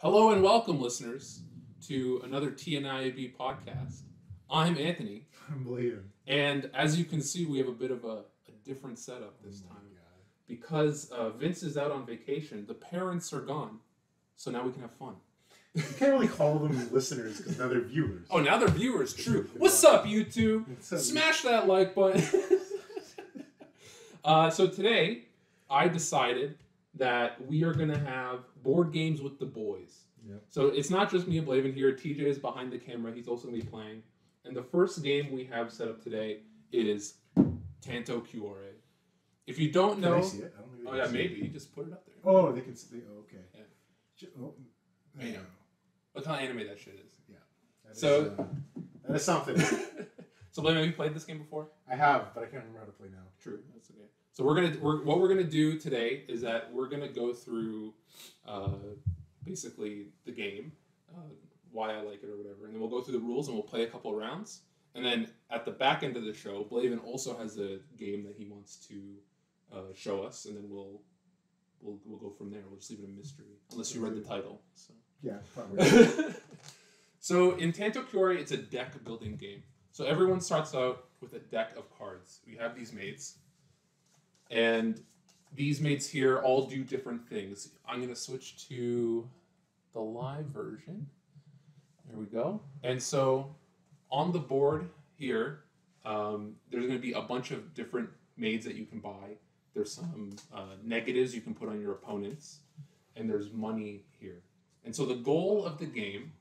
Hello and welcome, listeners, to another TNIAB podcast. I'm Anthony. I'm Bladen. And as you can see, we have a bit of a different setup this time. Because Vince is out on vacation, the parents are gone, so now we can have fun. You can't really call them listeners because now they're viewers. Oh, now they're viewers, true. What's up, YouTube? Smash that like button. So today, I decided that we are going to have board games with the boys. Yep. So it's not just me and Blaven here. TJ is behind the camera. He's also going to be playing. And the first game we have set up today is Tanto Cuore. If you don't know... Can I see it? I don't know. Oh, yeah, maybe. Just put it up there. Oh, they can see. Oh, okay. Yeah. Oh, there you go. Look how anime that shit is. Yeah. That is something. So, Blaven, have you played this game before? I have, but I can't remember how to play now. True. That's okay. So what we're gonna do today is that we're gonna go through basically the game, why I like it or whatever, and then we'll go through the rules and we'll play a couple of rounds. And then at the back end of the show, Blaven also has a game that he wants to show us, and then we'll go from there. We'll just leave it a mystery, unless you read the title. So. Yeah, probably. So in Tanto Cuore, it's a deck building game. So everyone starts out with a deck of cards. We have these mates. And these mates here all do different things. I'm going to switch to the live version. There we go. And so on the board here, there's going to be a bunch of different maids that you can buy. There's some negatives you can put on your opponents. And there's money here. And so the goal of the game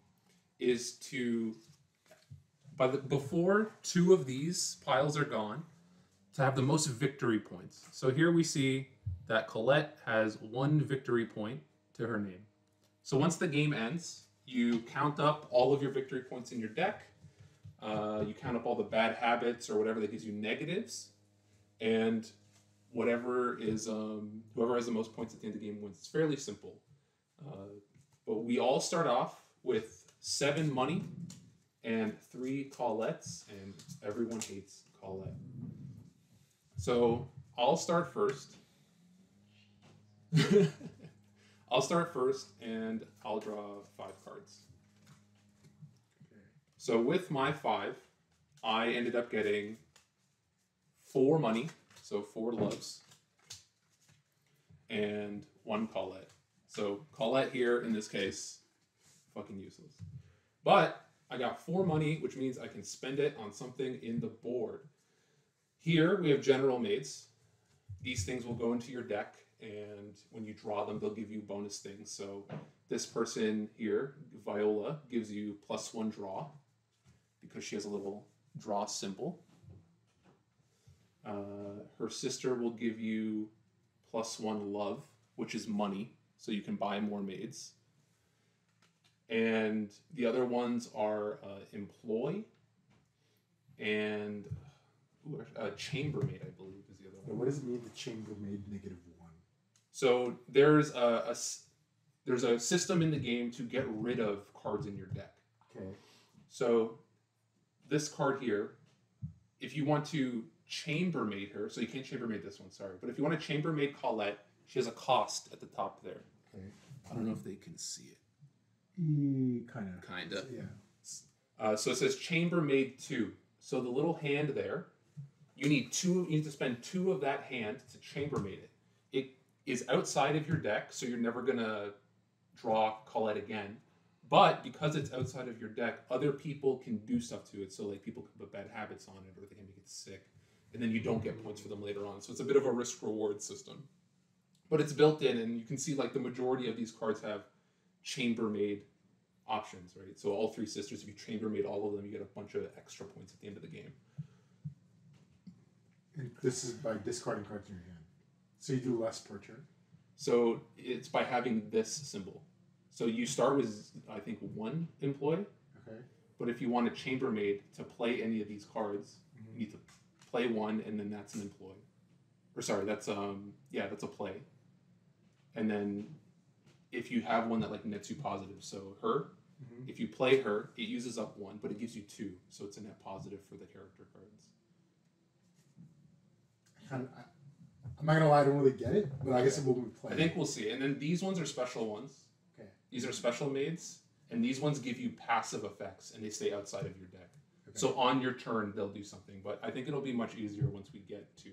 is to, before two of these piles are gone, to have the most victory points. So here we see that Colette has 1 victory point to her name. So once the game ends, you count up all of your victory points in your deck. You count up all the bad habits or whatever that gives you negatives. And whoever has the most points at the end of the game wins. It's fairly simple. But we all start off with 7 money and 3 Colettes, and everyone hates Colette. So I'll start first. I'll start first, and I'll draw 5 cards. Okay. So with my 5, I ended up getting 4 money, so 4 loves, and 1 Colette. So Colette here, in this case, fucking useless. But I got 4 money, which means I can spend it on something in the board. Here we have general maids. These things will go into your deck, and when you draw them, they'll give you bonus things. So this person here, Viola, gives you +1 draw because she has a little draw symbol. Her sister will give you +1 love, which is money, so you can buy more maids. And the other ones are employ and chambermaid, I believe, is the other one. What does it mean, the chambermaid -1? So there's a system in the game to get rid of cards in your deck. Okay. So this card here, if you want to chambermaid her, so you can't chambermaid this one, sorry, but if you want to chambermaid Colette, she has a cost at the top there. Okay. I don't know if they can see it. Kind of. Yeah. So it says chambermaid 2. So the little hand there, you need to spend 2 of that hand to chambermaid it. It is outside of your deck, so you're never gonna draw Colette again. But because it's outside of your deck, other people can do stuff to it. So like people can put bad habits on it, or they can make it sick, and then you don't get points for them later on. So it's a bit of a risk-reward system. But it's built in, and you can see like the majority of these cards have chambermaid options, right? So all 3 sisters, if you chambermaid all of them, you get a bunch of extra points at the end of the game. And this is by discarding cards in your hand. So you do less per turn? So it's by having this symbol. So you start with, I think, 1 employee. Okay. But if you want a chambermaid to play any of these cards, you need to play 1, and then that's an employee. Or sorry, that's that's a play. And then if you have one that like nets you positive, so her, if you play her, it uses up 1, but it gives you 2, so it's a net positive for the character cards. I'm not gonna lie, I don't really get it, but I guess it will be played. I think we'll see. And then these ones are special ones. Okay. These are special mades, and these ones give you passive effects, and they stay outside of your deck. Okay. So on your turn, they'll do something, but I think it'll be much easier once we get to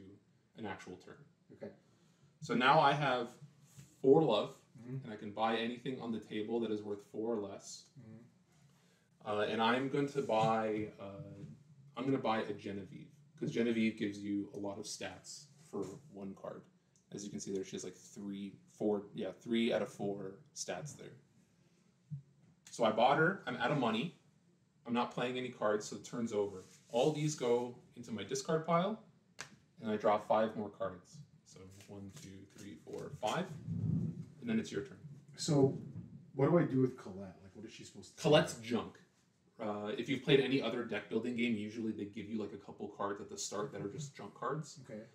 an actual turn. Okay. So now I have 4 love, and I can buy anything on the table that is worth 4 or less. And I'm going to buy a Genevieve, because Genevieve gives you a lot of stats for 1 card. As you can see there, she has like 3 out of 4 stats there. So I bought her. I'm out of money. I'm not playing any cards, so the turn's over. All these go into my discard pile, and I draw 5 more cards. So 1, 2, 3, 4, 5, and then it's your turn. So, what do I do with Colette? Like, what is she supposed to do? Colette's junk. If you've played any other deck building game, usually they give you like a couple cards at the start that are just junk cards. Okay.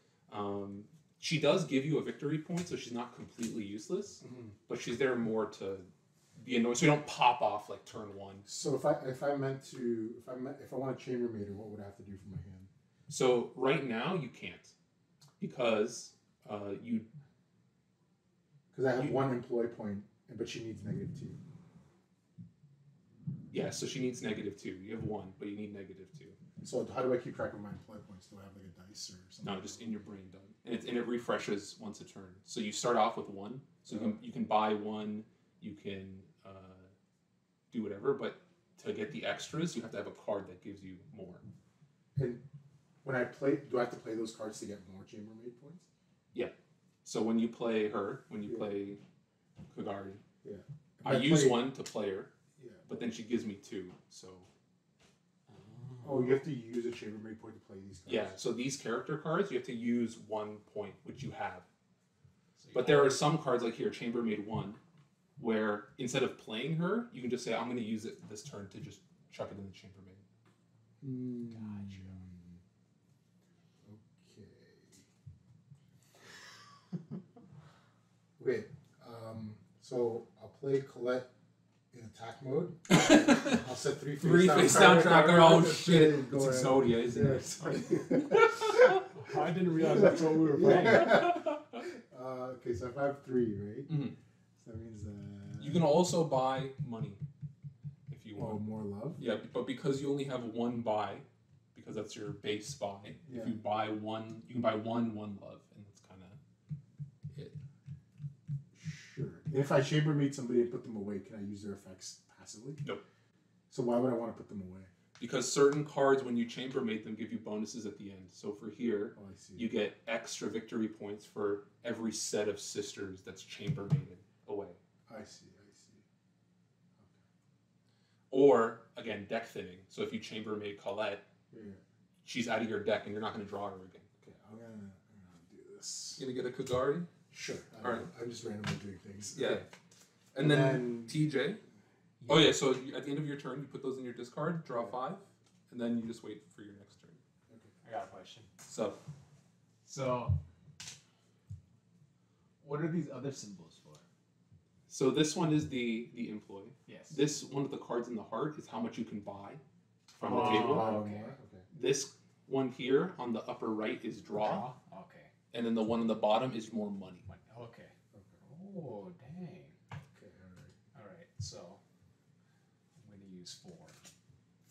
She does give you a victory point, so she's not completely useless, but she's there more to be annoying, so you don't pop off like turn 1. So if I want to chambermaid her, what would I have to do for my hand? So right now you can't, because Because I have 1 employee point, but she needs -2. Yeah, so she needs -2. You have 1, but you need -2. So how do I keep track of my employee points? Do I have like a dice or something? No, just in your brain, done. And it refreshes once a turn. So you start off with 1. So you can buy 1. You can do whatever, but to get the extras, you have to have a card that gives you more. And when I play, do I have to play those cards to get more chambermaid points? Yeah. So when you play her, play Kagari, I use 1 to play her. Yeah. But then she gives me 2. So. Oh, you have to use a chambermaid point to play these cards. Yeah. So these character cards, you have to use 1 point, which you have. But there are some cards like here, Chambermaid 1, where instead of playing her, you can just say, I'm going to use it this turn to just chuck it in the Chambermaid. Gotcha. Okay. Okay. So I'll play Colette in attack mode. I'll set 3 face down tracker. Oh shit! Go It's ahead. Exodia, isn't it? I didn't realize that's what we were playing. Okay, so if I have 3, right? Mm-hmm. So that means that You can also buy money if you want. more love. Yeah, but because you only have 1 buy, because that's your base buy. Yeah. If you buy 1, you can buy 1 love, and that's kind of it. Sure. And if I chambermaid somebody and put them away, can I use their effects passively? Nope. So why would I want to put them away? Because certain cards, when you chambermaid them, give you bonuses at the end. So for here, Oh, I see. you get extra victory points for every set of sisters that's chambermaided away. I see. Or, again, deck thinning. So if you chambermaid Colette, Yeah. she's out of your deck and you're not going to draw her again. Okay, I'm gonna do this. You going to get a Kagari? Sure. All right. I'm just randomly doing things. Yeah. Okay. And then TJ. Oh, yeah, so at the end of your turn, you put those in your discard, draw 5, and then you just wait for your next turn. I got a question. So, what are these other symbols for? so this one is the employee. Yes. This one of the cards in the heart is how much you can buy from the table. Okay. This One here on the upper right is draw, Okay. and then the one on the bottom is more money. Okay. Oh, dang. Okay, alright. All right. So I'm going to use 4.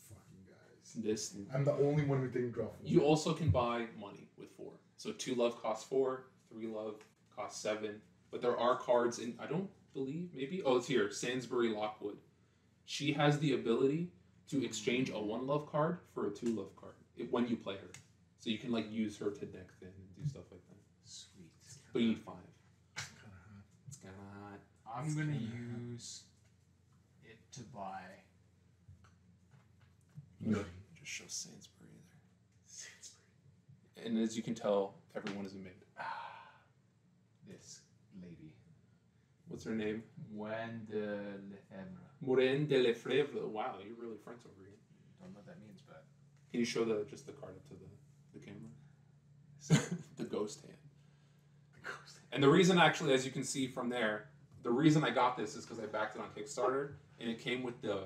Fucking guys. This I'm the only one who didn't draw 4. you also can buy money with 4. So 2 love costs 4, 3 love costs 7. But there are cards in, I don't believe, maybe, oh, it's here, Sainsbury Lockwood. She has the ability to exchange a 1 love card for a 2 love card when you play her. So you can like use her to deck thin and do stuff like that. Sweet. But you need 5. It's kind of hot. It's kind of hot. I'm going to use it to buy. You know, just show Sainsbury there. Sainsbury. And as you can tell, everyone is a mid. This lady. What's her name? Moine de Lefebvre. Moraine de Lefebvre. Wow, you're really French over here. Don't know what that means, but. Can you show just the card up to the camera? The ghost hand. And the reason, actually, as you can see from there, the reason I got this is because I backed it on Kickstarter, and it came with the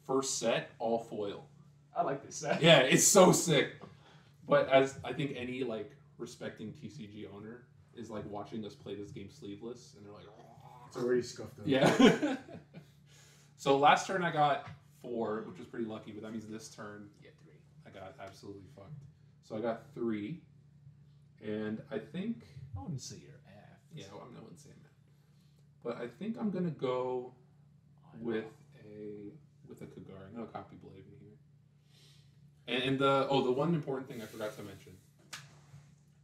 first set, all foil. I like this set. Yeah, it's so sick. But as I think any like respecting TCG owner is like watching us play this game sleeveless, and they're like, It's already scuffed up. yeah. So last turn I got 4, which was pretty lucky, but that means this turn You get 3. I got absolutely fucked. So I got 3, and I think I wouldn't say you're F. yeah, well, I wouldn't say that, but I think I'm gonna go with a Kagari. I'm gonna copy Blaven here. And the one important thing I forgot to mention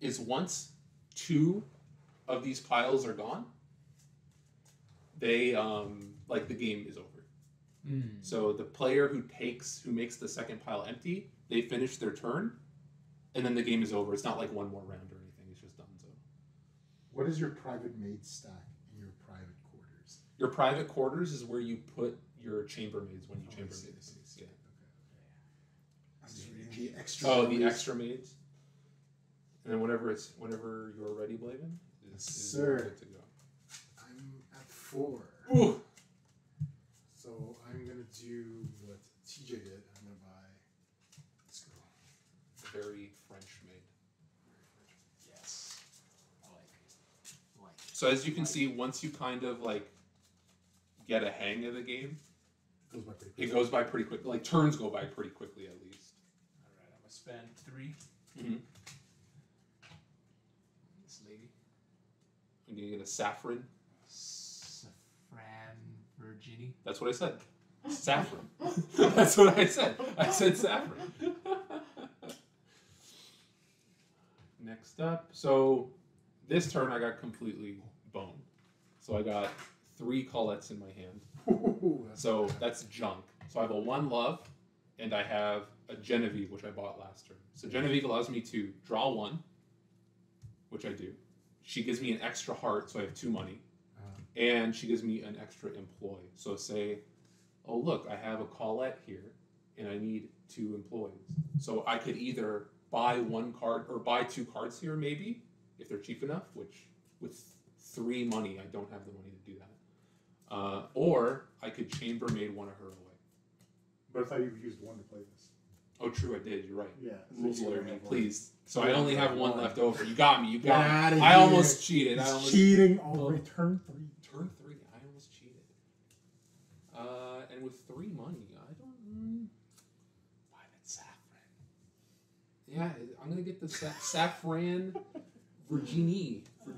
is once 2 of these piles are gone, they like the game is over. So the player who makes the second pile empty, they finish their turn, and then the game is over. It's not like one more round or anything. It's just done. So, what is your private maid stack in your private quarters? Your private quarters is where you put your chambermaids when you chambermaid. Yeah. I'm just reading the extra. Oh, the extra maids. And then whenever you're ready, Blaven, is good to go. I'm at 4. Ooh. So I'm gonna do what TJ did. I'm gonna buy this girl. Very French maid. Yes. I like it. So as you can see, once you kind of like get a hang of the game, it goes by pretty quick. Like turns go by pretty quickly at least. All right, I'm gonna spend 3. Mm-hmm. This lady. I'm gonna get a saffron. Saffron Virginie. That's what I said. Saffron. That's what I said. I said saffron. Next up, so this turn I got completely boned. So I got 3 Colettes in my hand. So that's junk. So I have a 1 love, and I have a Genevieve, which I bought last turn. So Genevieve allows me to draw 1, which I do. She gives me an extra heart, so I have 2 money. And she gives me an extra employee. So say, oh look, I have a Colette here, and I need 2 employees. So I could either buy 1 card, or buy 2 cards here maybe, if they're cheap enough, which with 3 money, I don't have the money to do that. Or I could chambermaid one of her away. But I thought you used 1 to play this. Oh, true, I did. You're right. Yeah. Rules lawyer me, have one. please. So I only have 1 left over. You got me. You Get got outta me. here. I almost cheated. I almost cheating. Oh, wait, turn 3. Turn 3. I almost cheated. And with 3 money, I don't buy that saffron. Yeah, I'm gonna get the saffron Virginie. Is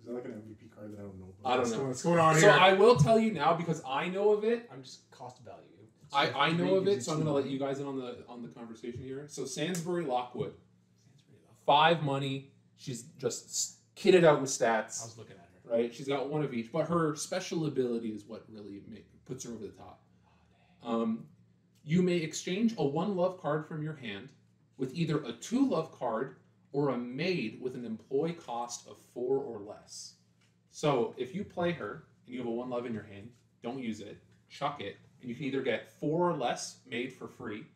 that like an MVP card that I don't know about? I don't know. What's going on So here? I will tell you now because I know of it. I'm just cost value. I know of it, so I'm gonna let you guys in on the conversation here. So Sainsbury Lockwood, 5 money. She's just kitted out with stats. I was looking at her. Right, she's got 1 of each, but her special ability is what really puts her over the top. You may exchange a 1 love card from your hand with either a 2 love card or a maid with an employee cost of 4 or less. So if you play her and you have a 1 love in your hand, don't use it, chuck it, and you can either get 4 or less made for free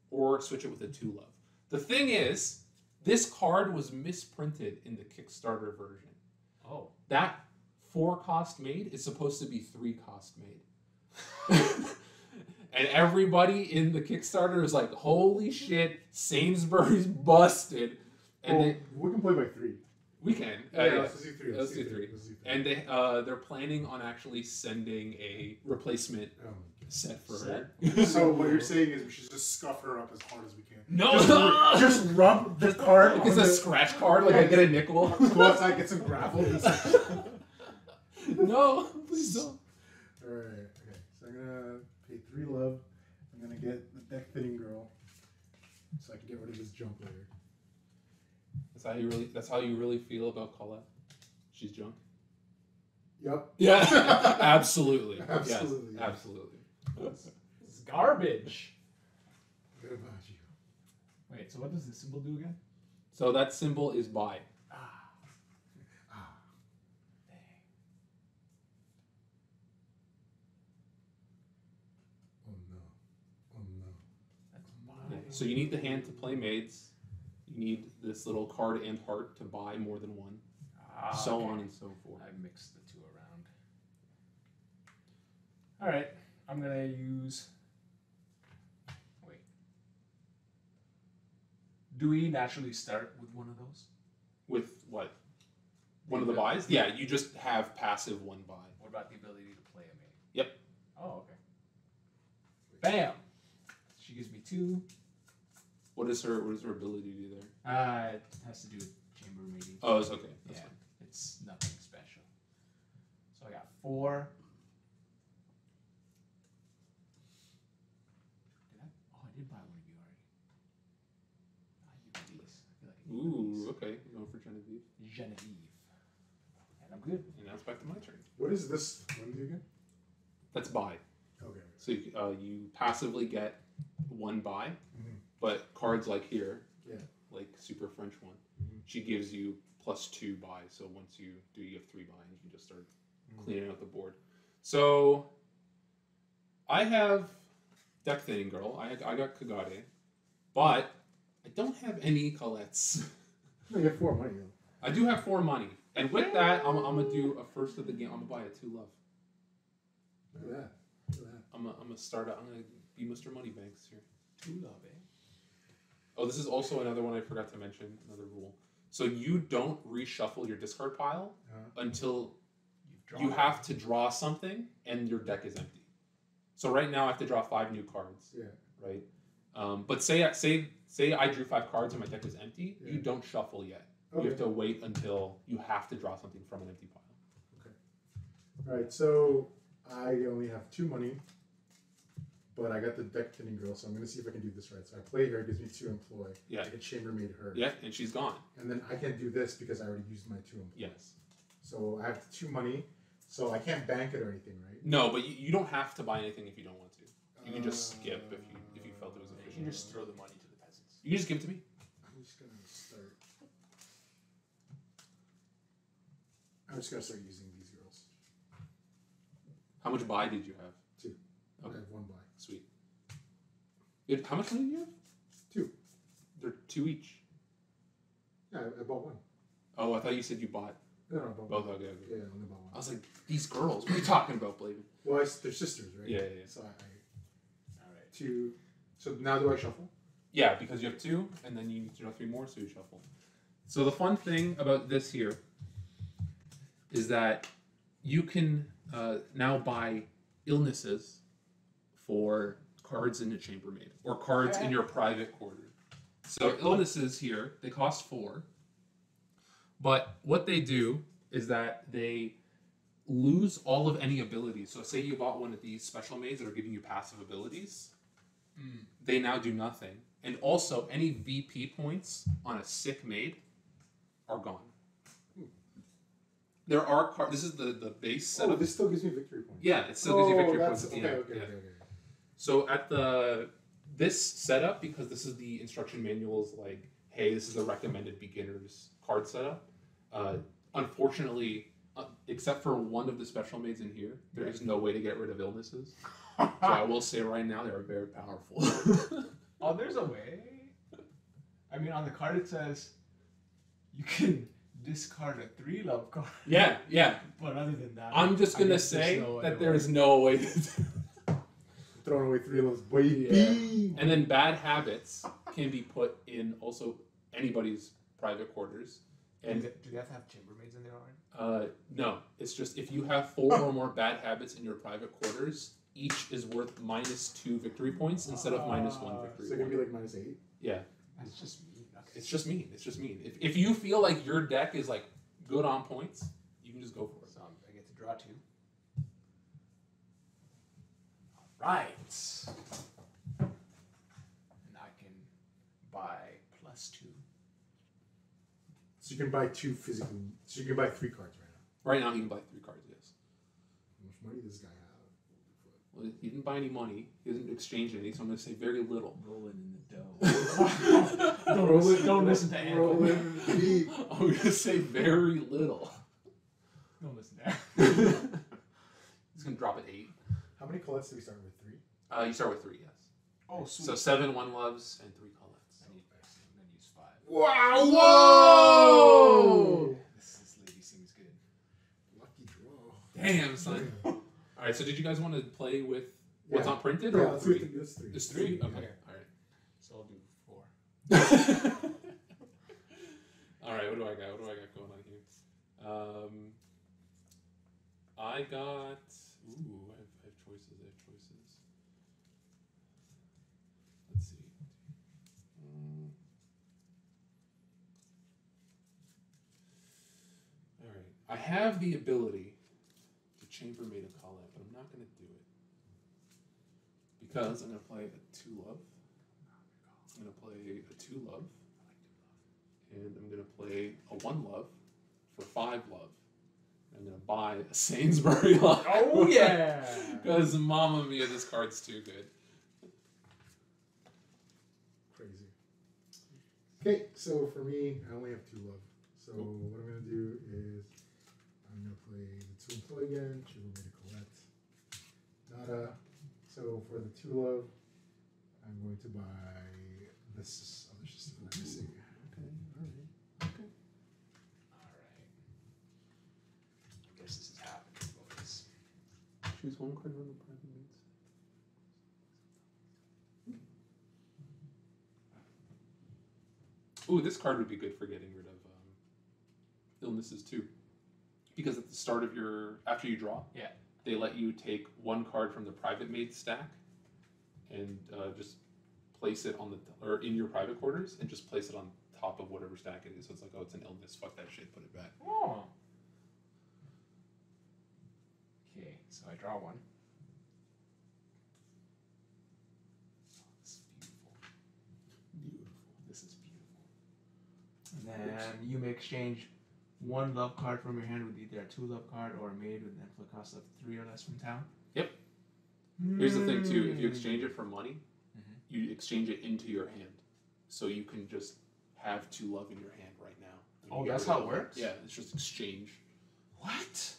or switch it with a 2 love. The thing is, this card was misprinted in the Kickstarter version. Oh. That 4 cost made is supposed to be 3 cost made. And everybody in the Kickstarter is like, holy shit, Sainsbury's busted. And we can play by 3. we can. Let's do 3. Let's do 3. And they're planning on actually sending a replacement set for her. So what you're saying is we should just scuff her up as hard as we can. No! Just rub the card. It's a scratch card, like I get a nickel. Go outside, get some gravel. No, please don't. Alright, okay. So I'm gonna pay 3 love. I'm gonna get the deck fitting girl. So I can get rid of this junk later. That's how you really feel about Colette? She's junk? Yep. Yeah. Absolutely. Absolutely. Yes, absolutely. It's garbage. Good about you. Wait, so what does this symbol do again? So that symbol is buy. Dang. Oh no. Oh no. That's Yeah. buy. So you need the hand to play maids. You need this little card and heart to buy more than 1. So okay. on and so forth. I mixed the 2 around. Alright, I'm gonna use... Wait. Do we naturally start with one of those? With what? One of the buys? Yeah, you just have passive 1 buy. What about the ability to play a maid? Yep. Bam! She gives me 2. What is her ability do there? It has to do with chamber meeting. Oh, it's okay. That's fine. It's nothing special. So I got 4. I did buy one of you already. I use these. I feel like I need Ooh, these. okay. Going for Genevieve. Genevieve. And I'm good. And now it's back to my turn. What is this one do again? That's buy. Okay. So you passively get 1 buy, but cards like here, like Super French one, she gives you +2 buy. So once you do, you have 3 buy, and you can just start cleaning out the board. So I have Deck Thinning Girl. I got Kagare, but I don't have any Colettes. No, you have 4 money though. I do have 4 money, and with that, I'm gonna do a first of the game. I'm gonna buy a 2 love. Look at that. Look at that. I'm gonna start out. I'm gonna be Mr. Moneybanks here. 2 love, eh? Oh, this is also another one I forgot to mention. Another rule. So you don't reshuffle your discard pile until you have to draw something and your deck is empty. So right now I have to draw 5 new cards. Yeah. Right. But say I drew 5 cards and my deck is empty. You don't shuffle yet. Okay. You have to wait until you have to draw something from an empty pile. Okay. All right. So I only have 2 money, but I got the Deck Thinning Girl, so I'm gonna see if I can do this right. So I play her, it gives me 2 employ. Yeah. I can chambermaid her. Yeah, and she's gone. And then I can't do this because I already used my 2 employ. Yes. So I have 2 money, so I can't bank it or anything, right? No, but you don't have to buy anything if you don't want to. You can just skip if you felt it was You efficient. can just throw the money to the peasants. You can just give it to me. I'm just gonna start using these girls. How much buy did you have? 2. Okay. I have 1 buy. Sweet. How much money do you have? 2. They're 2 each. Yeah, I bought 1. Oh, I thought you said you bought No, I bought both. 1. Okay. Yeah, I only bought 1. I was like, these girls. What are you talking about, Blaven? Well, they're sisters, right? Yeah. So I All right. 2. So now do I shuffle? Yeah, because you have 2, and then you need to draw 3 more, so you shuffle. So the fun thing about this here is that you can now buy illnesses for cards in the chambermaid or cards in your private quarter. So illnesses here, they cost 4. But what they do is that they lose all of any abilities. So say you bought one of these special maids that are giving you passive abilities. They now do nothing. And also, any VP points on a sick maid are gone. There are cards. This is the base setup. Oh, this still gives me victory points. Yeah, it still gives you victory points. Okay, Yeah, okay. So at this setup, because this is the instruction manuals, like, hey, this is the recommended beginners card setup. Unfortunately, except for one of the special maids in here, there is no way to get rid of illnesses. So I will say right now, they are very powerful. Oh, there's a way. I mean, on the card it says you can discard a 3 love card. Yeah. But other than that, I'm just gonna say that there is no way to do. Throwing away 3 loves, baby. Yeah. And then bad habits can be put in also anybody's private quarters. And do they have to have chambermaids in there already? no, it's just if you have 4 or more bad habits in your private quarters, each is worth -2 victory points instead of -1 victory So it can be point. like -8? Yeah. That's just mean. It's just mean. It's just mean. If you feel like your deck is like good on points, you can just go for it. So I get to draw 2. Alright. And I can buy +2. So you can buy 2 physical. So you can buy 3 cards right now. Right now, you can buy 3 cards. Yes. How much money does this guy have? Well, he didn't buy any money. He didn't exchange anything, so I'm going to say very little. Rolling in the dough. Don't listen to Anthony. Rolling deep. I'm going to say very little. Don't listen to He's going to drop at 8. How many Colettes do we start with? 3? You start with 3, yes. Oh, sweet. So 7 1 loves and 3 Colettes. I'm going to use 5. Wow! Whoa! This lady seems good. Lucky draw. Damn, son. All right, so did you guys want to play with what's on printed? Yeah, or let's 3? do 3. It's 3? Okay, Okay. all right. So I'll do 4. All right, what do I got? What do I got going on here? I got... Ooh, I have choices. I have the ability to chambermaid a Colette, but I'm not going to do it. Because I'm going to play a 2-love. I'm going to play a 2-love. And I'm going to play a 1-love for 5-love. I'm going to buy a Sainsbury Live. Oh, yeah! Because Mamma Mia, this card's too good. Crazy. Okay, so for me, I only have 2-love. So what I'm going to do is I'm going to play the 2 employee again. She will make a Colette. Nada. So for the 2-love, I'm going to buy this other system I'm missing. Okay, alright. Okay. Alright. I guess this is happening, boys. Choose one card from the private mates. Ooh, this card would be good for getting rid of illnesses too. Because at the start of after you draw, Yeah. they let you take one card from the private maid stack and just place it on or in your private quarters and just place it on top of whatever stack it is. So it's like, oh, it's an illness. Fuck that shit. Put it back. Oh. Okay, so I draw one. Oh, this is beautiful. Beautiful. This is beautiful. And then you may exchange 1 love card from your hand with either a 2 love card or a maid with an influence cost of 3 or less from town. Yep. Here's the thing too. If you exchange it for money, you exchange it into your hand. So you can just have 2 love in your hand right now. Oh, that's how it works? Yeah, it's just exchange. What?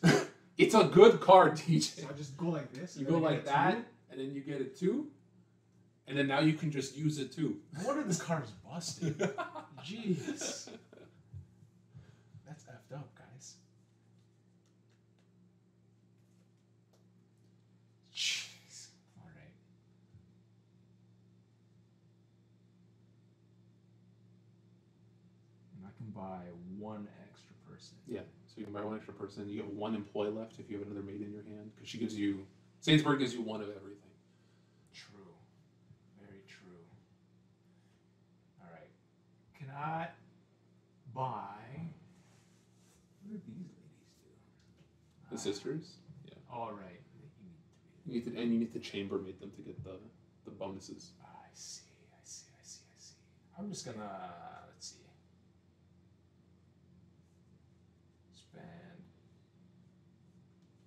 It's a good card, TJ. So I just go like this? You go like that, and then you get it 2. And then now you can just use it too. No wonder this card is busted. Jeez. That's effed up, guys. Jeez. Alright. And I can buy 1 extra person. Yeah, so you can buy 1 extra person. You have 1 employee left if you have another maid in your hand. Because she gives you... Sainsbury gives you 1 of everything. True. Very true. Alright. Can I buy... What do these ladies do? The sisters? Yeah. Alright. You need to chambermaid them to get the bonuses. I see. I'm just gonna... Let's see. Spend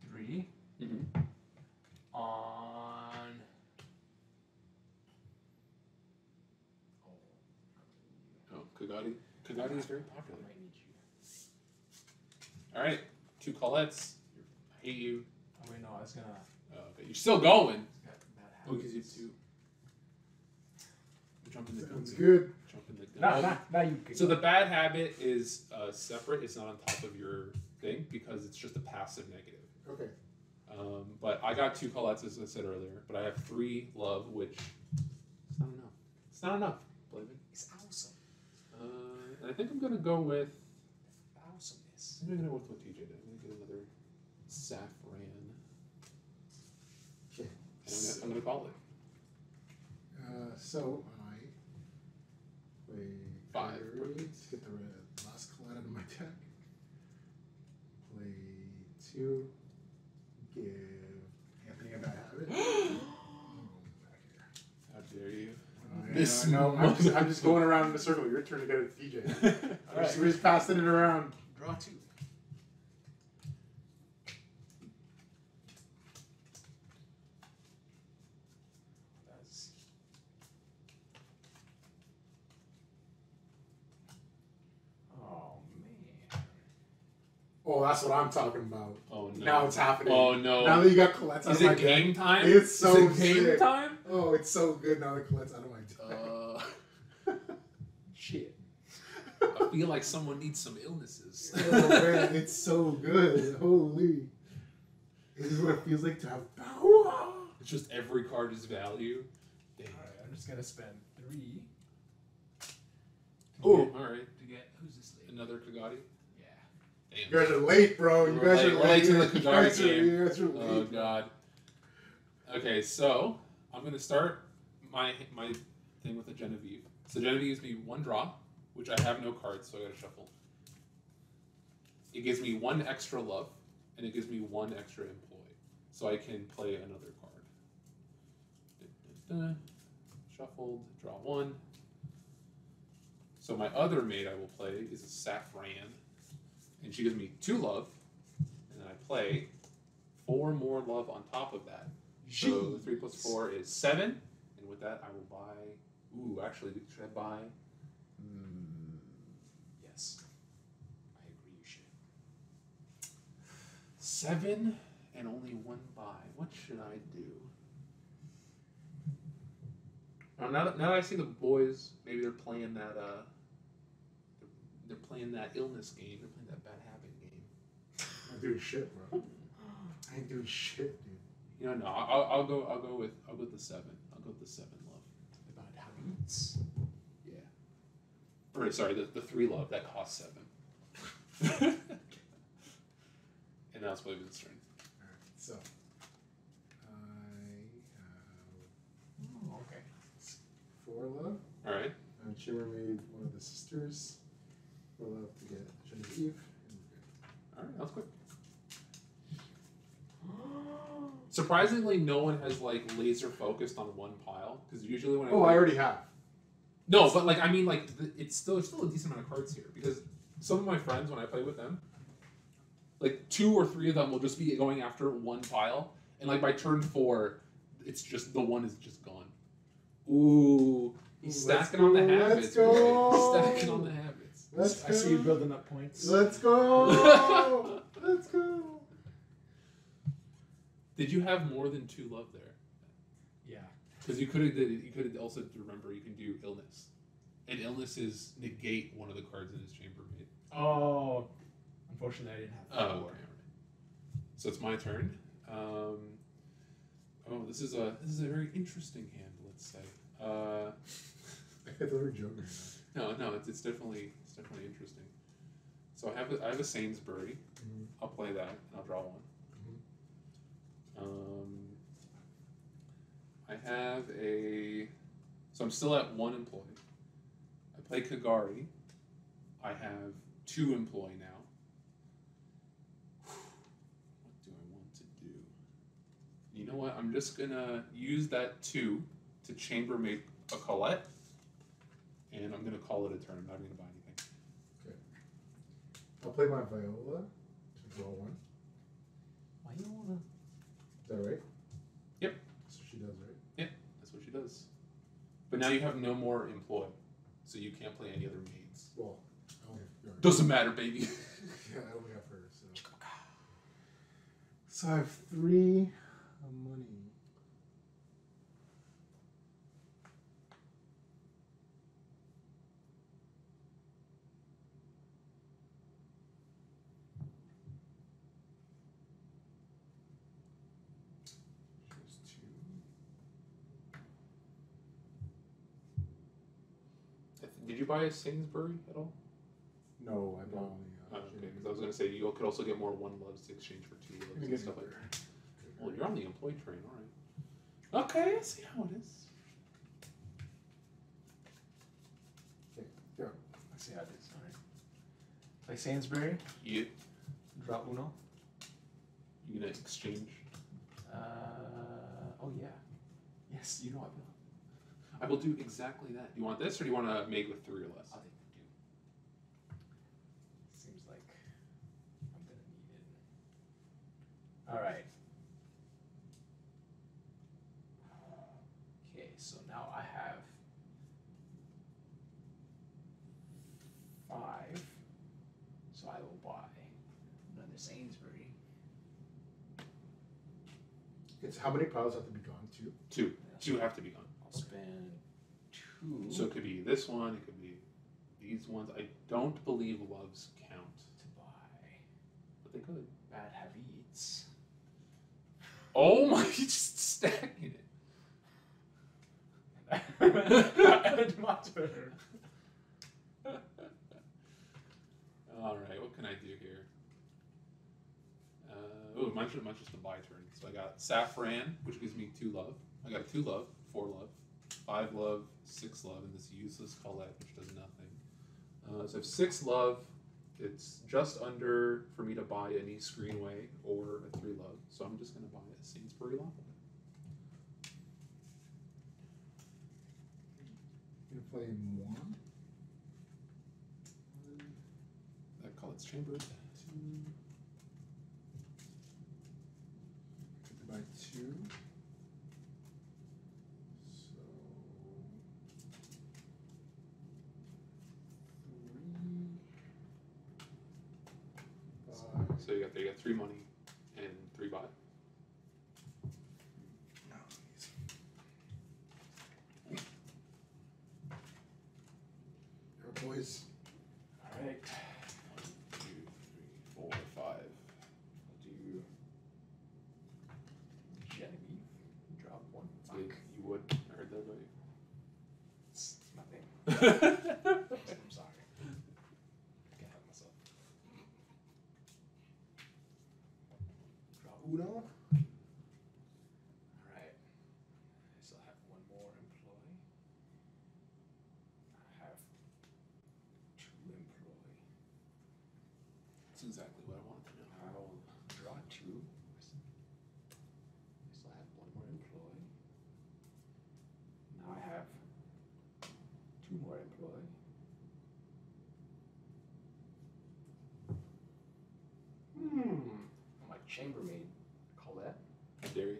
3 on... Oh, Kagati. Kagati is very popular. I might need you. Alright, 2 Colettes. I hate you. Oh wait, no, I was gonna... Oh, okay, you're still going. It's got bad Oh, because you habits. have 2. Jump in the gun. Sounds good. Jump in the gun. Now you can... So the bad habit is separate. It's not on top of your thing because it's just a passive negative. Okay. But I got 2 Colettes, as I said earlier. But I have 3 love, which it's not enough. It's not enough, Blavin. It's awesome. And I think I'm gonna go with. Awesomeness. I'm gonna go with what TJ did. I'm gonna get another Saffron. Okay. And I'm gonna call it. So I play 5. Great. Get the last Colette out of my deck. Play 2. Give Anthony a bad habit. How dare you? No, I'm just going around in a circle. Your turn to get it to TJ. We're just passing it around. Draw 2. Oh man. Oh, that's what I'm talking about. Oh no. Now it's happening. Oh no. Now that you got Colette's out Is of my it game deck. time? It's so Is it game sick. time? Oh, it's so good now that Colette's out of my deck. Shit. I feel like someone needs some illnesses. Oh man, it's so good. Holy. This is what it feels like to have power. It's just every card is value. Damn. Alright, I'm just gonna spend 3. Oh, alright. To get who's this lady? Another Kagati? Yeah. Damn. You guys are late, bro. You We're guys are late. We're late to the You Kagari guys are- game. you guys are Oh late. god. Okay, so I'm gonna start my thing with a Genevieve. So Genevieve gives me 1 draw, which I have no cards, so I gotta shuffle. it gives me 1 extra love, and it gives me 1 extra employ. So I can play another card. Shuffled, draw 1. So my other maid I will play is a Saffran, and she gives me 2 love, and then I play 4 more love on top of that. So 3 plus 4 is 7, and with that I will buy. Ooh, actually, should I buy? Yes, I agree. You should. 7 and only 1 buy. What should I do? Now that I see the boys, maybe they're playing that. They're playing that illness game. They're playing that bad habit game. I'm not doing shit, bro. I ain't doing shit, dude. You know, no. I'll go with the 7. I'll go with the 7 love. Bad habits. Yeah. Or sorry, the 3 love that costs 7. And now it's William's turn. Alright, so I have Okay. 4 love. All right. And chambermaid one of the sisters. 4 love to get Genevieve. All right, that was quick. Surprisingly, no one has like laser focused on one pile because usually when I already have. No, but like I mean like it's still a decent amount of cards here because some of my friends when I play with them, like 2 or 3 of them will just be going after one pile, and like by turn 4, it's just the one is just gone. Ooh, he's stacking on the habits. Let's go. He's stacking on the habits. I see you building up points. Let's go. Let's go. Did you have more than 2 love there? Yeah. Because you could have also remember you can do illness, and illness is negate one of the cards in his chambermaid. Oh, unfortunately, I didn't have. Oh, okay, all right. So it's my turn. This is a very interesting hand. Let's say. I thought we were joking. No, it's definitely interesting. So I have a Sainsbury. Mm-hmm. I'll play that, and I'll draw 1. I have so I'm still at 1 employee. I play Kagari. I have 2 employee now. What do I want to do? You know what? I'm just gonna use that 2 to chambermaid a Colette, and I'm gonna call it a turn. I'm not gonna buy anything. Okay. I'll play my Viola to draw 1. Viola. Is that right? Yep. That's what she does, right? Yep, that's what she does. But now you have no more employ, so you can't play any other maids. Well, I only have Doesn't matter, baby. Yeah, I only have her, so. So I have 3 money. Did you buy a Sainsbury at all? No, I bought only. Okay, because I was going to say you could also get more 1 loves to exchange for 2 loves and stuff like that. Well, you're on the employee train, all right. Okay, I see how it is. Okay, go. I see how it is. All right. Play Sainsbury. You Draw Uno. gonna exchange? Oh yeah. Yes, you know I will. I will do exactly that. Do you want this, or do you want to make with 3 or less? I'll take the 2. Seems like I'm gonna need it. All right. Okay, so now I have 5. So I will buy another Sainsbury. It's how many piles have to be gone? 2? 2. 2 have to be gone. I'll spend 2 So it could be this one, it could be these ones. I don't believe loves count, to buy but they could. bad habits. Oh my, you're just stacking it. My turn. Alright, what can I do here? Mine's just a buy turn. So I got Saffran, which gives me 2 love. I got 2 love, 4 love, 5 love, 6 love, and this useless Colette, which does nothing. So I have 6 love, It's just under for me to buy any Screenway or a 3 love, so I'm just going to buy a Sainsbury Lockwood. You're going to play Moi. That collet's chambered. 2. Buy 2. So you got 3 money and 3 buy. Boys. All right. 1, 2, 3, 4, 5. I'll do Genevieve. Drop 1. Fuck. You would. I heard that about you. It's my thing. I'm sorry. Can't help myself. Draw Uno. Alright. I still have 1 more employee. I have 2 employee. That's exactly what I wanted to know. I'll draw 2. I still have 1 more employee. Now I have 2 more employee. My chambermaid, Colette. How dare you?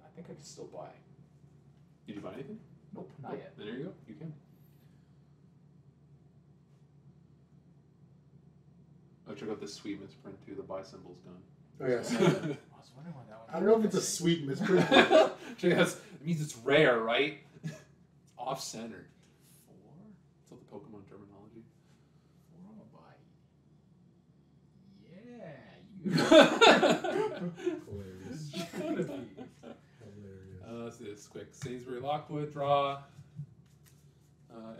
I think I can still buy. Did you buy anything? Nope, not yet. Then there you go. You can. Oh, check out this sweet misprint too. The buy symbol's gone. Oh, yes. I was wondering why that one. I don't know if it's a sweet misprint. Check out, it means it's rare, right? It's off-centered. 4? That's all the Pokemon terminology. 4 I'm gonna buy. Yeah, you. Hilarious. Genevieve. Hilarious. Let's do this quick. Sainsbury Lockwood, draw.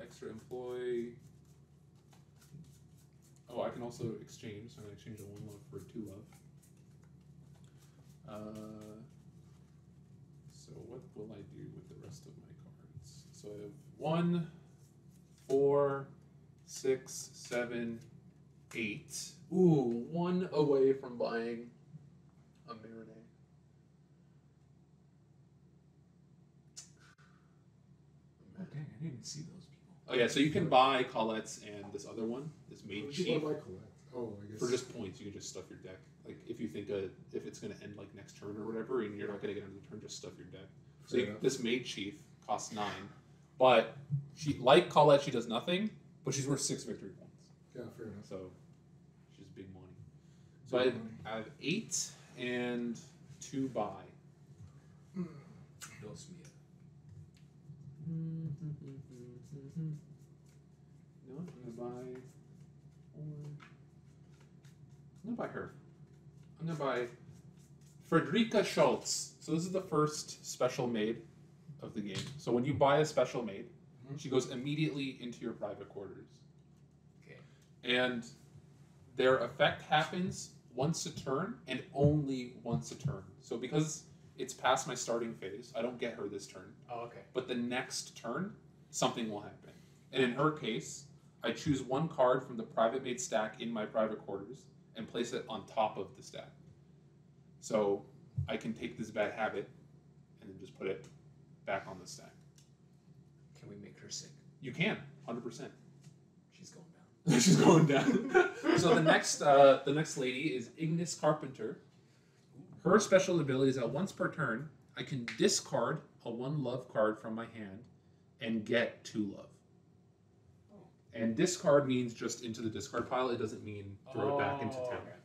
Extra employee. Oh, I can also exchange. So I'm going to exchange a 1 love for a 2 love. So what will I do with the rest of my cards? So I have 1, 4, 6, 7, 8. Ooh, 1 away from buying a Marinade. Oh, dang, I didn't even see those people. Oh yeah, so you can buy Colette's and this other one, this maid Would you chief, want to buy Colette? Oh, I guess. for just points. You can just stuff your deck. Like if you think if it's going to end like next turn or whatever, and you're not going to get another turn, just stuff your deck. So this maid chief costs 9, but she, like Colette, she does nothing, but she's worth 6 victory points. Yeah, fair enough. So she's big money. So I have 8 and 2 buy. Dos mil. No, I'm gonna buy. I'm gonna buy her. I'm gonna buy Friederike Schultz. So this is the first special maid of the game. So when you buy a special maid, she goes immediately into your private quarters. Okay. And their effect happens once a turn and only once a turn. So because it's past my starting phase, I don't get her this turn. Oh, okay. But the next turn, something will happen. And in her case, I choose 1 card from the private maid stack in my private quarters and place it on top of the stack. So I can take this bad habit and then just put it back on the stack. Can we make her sick? You can, 100%. She's going down. She's going down. So the next lady is Ignis Carpenter. Her special ability is that once per turn, I can discard a 1 love card from my hand and get 2 love. Oh. And discard means just into the discard pile. It doesn't mean throw it back into town. Okay.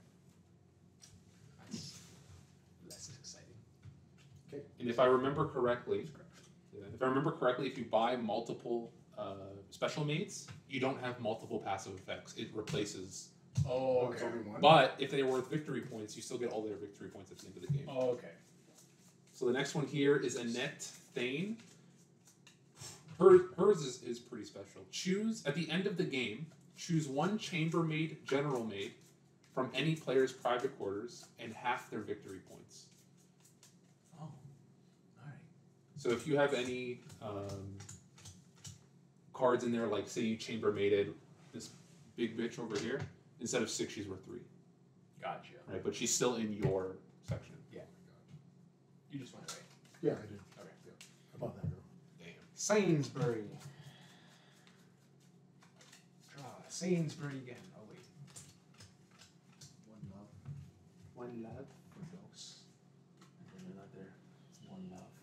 That's less exciting. Okay. And if I remember correctly, if you buy multiple special mates, you don't have multiple passive effects. It replaces. Oh, It's only 1. But if they are worth victory points, you still get all their victory points at the end of the game. Oh, okay. So the next one here is Annette Thane. Hers is pretty special. Choose, at the end of the game, choose 1 chambermaid, general maid from any player's private quarters and half their victory points. Oh, all right. So if you have any cards in there, like say you chambermaided big bitch over here. Instead of 6, she's worth 3. Gotcha. Right, but she's still in your section. Yeah. You just went right. Yeah, I did. Okay. Yeah. How about that girl? Damn. Sainsbury. Draw Sainsbury again. Oh wait. One love. One love for those. And then another one love.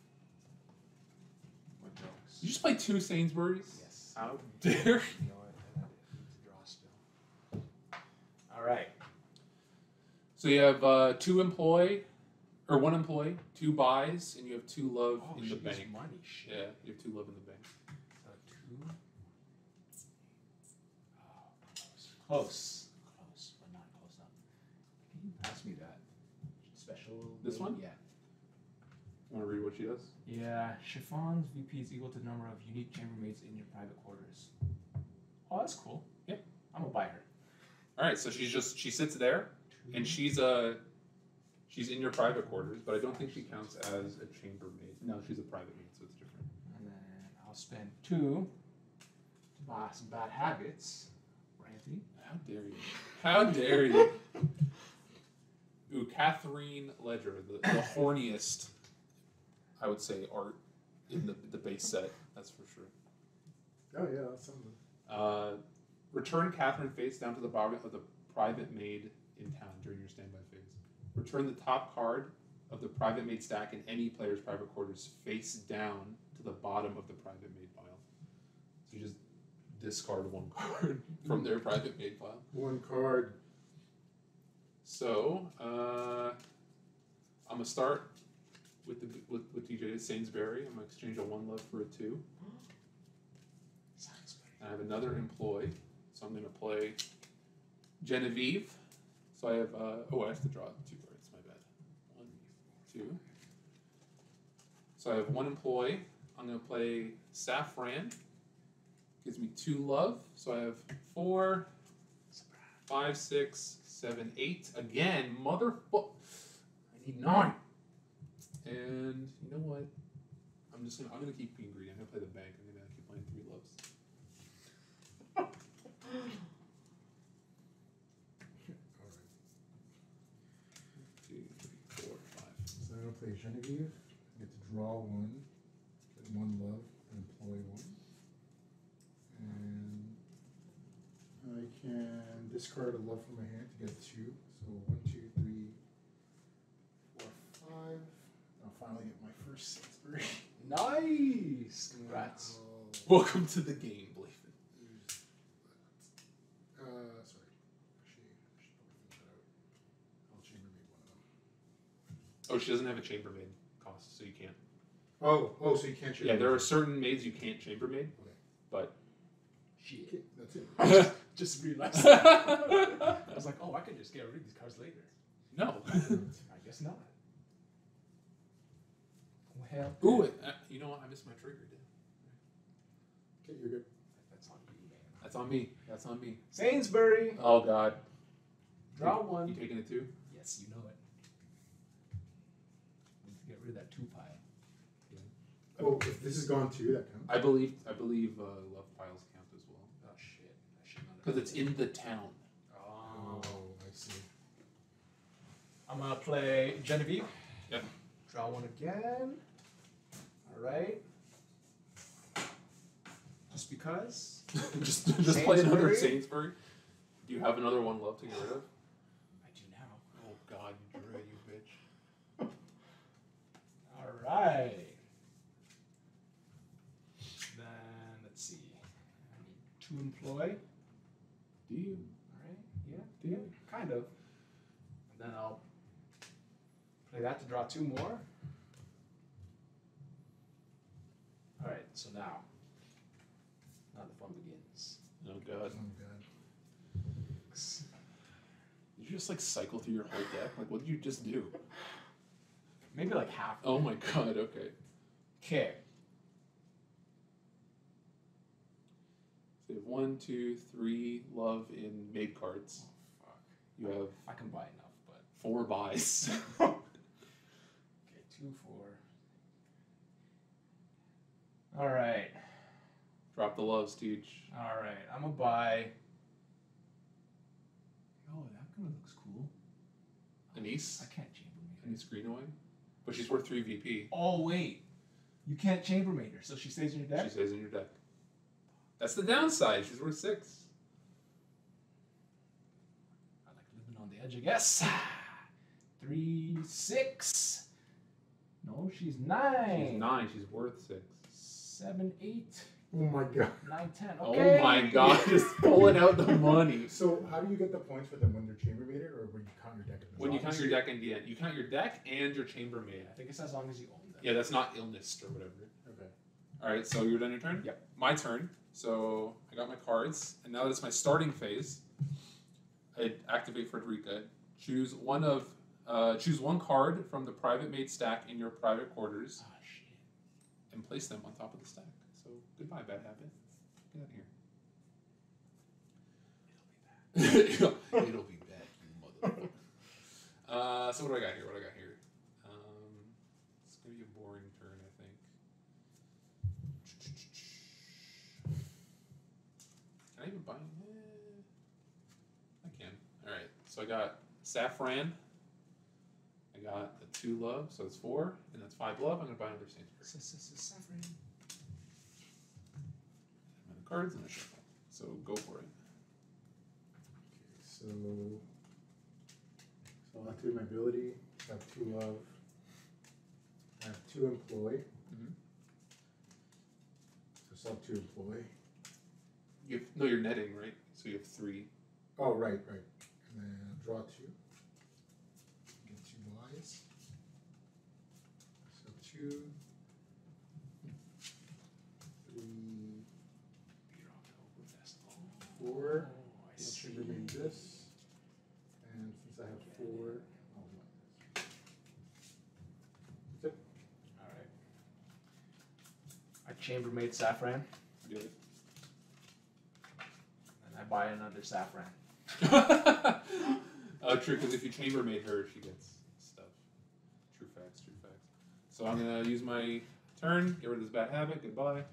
For those. You just play 2 Sainsbury's? Yes. How dare You know what? I need to draw still. All right. So you have 2 employee, or 1 employee, 2 buys, and you have 2 love Oh, in the she gets bank. money. Shit. Yeah, you have 2 love in the bank. So 2. Oh, close. Close, but not close enough. Can you pass me that special? This one? Yeah. Want to read what she does? Yeah. Chiffon's VP is equal to the number of unique chambermaids in your private quarters. Oh, that's cool. Yep. I'm gonna buy her. All right, so she sits there, and she's in your private quarters, but I don't think she counts as a chambermaid. No, she's a private maid, so it's different. And then I'll spend 2 to buy some bad habits. Ranty. How dare you? How dare you? Ooh, Catherine Ledger, the horniest, I would say, art in the base set. That's for sure. Oh yeah, that's something. Return Catherine face down to the bottom of the private maid in town during your standby phase. Return the top card of the private maid stack in any player's private quarters face down to the bottom of the private maid pile. So you just discard 1 card from their private maid pile. 1 card. So I'm gonna start with TJ Sainsbury. I'm gonna exchange a 1 love for a 2. I have another employee, so I'm gonna play Genevieve. So I have I have to draw 2 cards. My bad. 1, 2. So I have 1 employee. I'm gonna play Saffron. Gives me 2 love. So I have 4, 5, 6, 7, 8. Again, motherfucker. I need 9. And you know what? I'm gonna keep being greedy. I'm gonna play the bank. I'm gonna keep playing 3 loves. Alright. 2, 3, 4, 5. So I'm gonna play Genevieve. I get to draw 1, get 1 love, and employ 1. And I can discard a love from my hand to get 2. So 1, 2, 3, 4, 5. I'll finally get my first Sainsbury. Nice. Congrats. Welcome to the game, Blaven. Sorry. I should probably finish that out. I'll chambermaid 1 of them. Oh, she doesn't have a chambermaid cost, so you can't. Oh, so you can't chambermaid. Yeah, there are certain maids you can't chambermaid, Okay. but. Shit. Okay, that's it. Just realized. I was like, oh, I could just get rid of these cards later. No. I guess not. Well, Ooh, you know what? I missed my trigger, dude. Okay, you're good. that's on you, man. That's on me. That's on me. Sainsbury. Oh, God. Draw You 1. taking it too? Yes, you know it. Need to get rid of that 2 pile. Oh, if this is gone too, that counts. I believe love piles count as well. Oh shit! I should not have. Because it's in the town. Oh, I see. I'm gonna play Genevieve. Yep. Draw 1 again. All right. Just because. just play another Sainsbury? Sainsbury. Do you have another 1 love to get rid of? I do now. Oh, God, you drew it, you bitch. All right. Then let's see. I need 2 employ. Do you? All right. Yeah. Do you? Kind of. And then I'll play that to draw 2 more. All right. So now the fun begins. Oh, God. Oh, God. Did you just, like, cycle through your whole deck? Like, what did you just do? Maybe like half. Oh, my God, okay. Okay. So you have 1, 2, 3 love in maid cards. Oh, fuck. You have I can buy enough, but 4 buys. okay, 2, 4. All right. Drop the loves, Teach. All right. I'm gonna buy kind of looks cool. Anise. I can't chambermaid her. Anise Greenaway. But she's worth 3 VP. Oh, wait. You can't chambermaid her, so she stays in your deck? She stays in your deck. That's the downside. She's worth 6. I like living on the edge, I guess. 3, 6. No, she's 9. She's 9. She's worth 6. 7, 8. Oh my god. 9, 10. Okay. Oh my god, just pulling out the money. So how do you get the points for them when they're chambermaid or when you count your deck? When you count your deck in the end, you count your deck and your chambermaid. I think it's as long as you own them. Yeah, that's not illness or whatever. Okay. All right, so you're done your turn? Yep. My turn. So I got my cards, and now that it's my starting phase, I activate Frederica. Choose one card from the private made stack in your private quarters, Oh, shit. and place them on top of the stack. So goodbye, bad habit. Get out of here. It'll be back, you motherfucker. So what do I got here? It's gonna be a boring turn, I think. Can I even buy? I can. All right. So I got Saffron. I got the 2 love, so it's 4, and that's 5 love. I'm gonna buy another Sainsbury. Saffron. And the cards and a shuffle. So go for it. So I'll activate my ability. I have 2 love. I have 2 employ. Mm-hmm. So sub 2 employ. You're netting, right? So you have 3. Oh, right. And then draw 2. Get 2 Bois. So 2. 3. 4. I'll chambermaid this. And since I have 4, I'll do this. That's it. Alright. I chambermaid Saffron, Good. and I buy another Saffron. True, because if you chambermaid her, she gets stuff. True facts. So I'm gonna use my turn, get rid of this bad habit. Goodbye.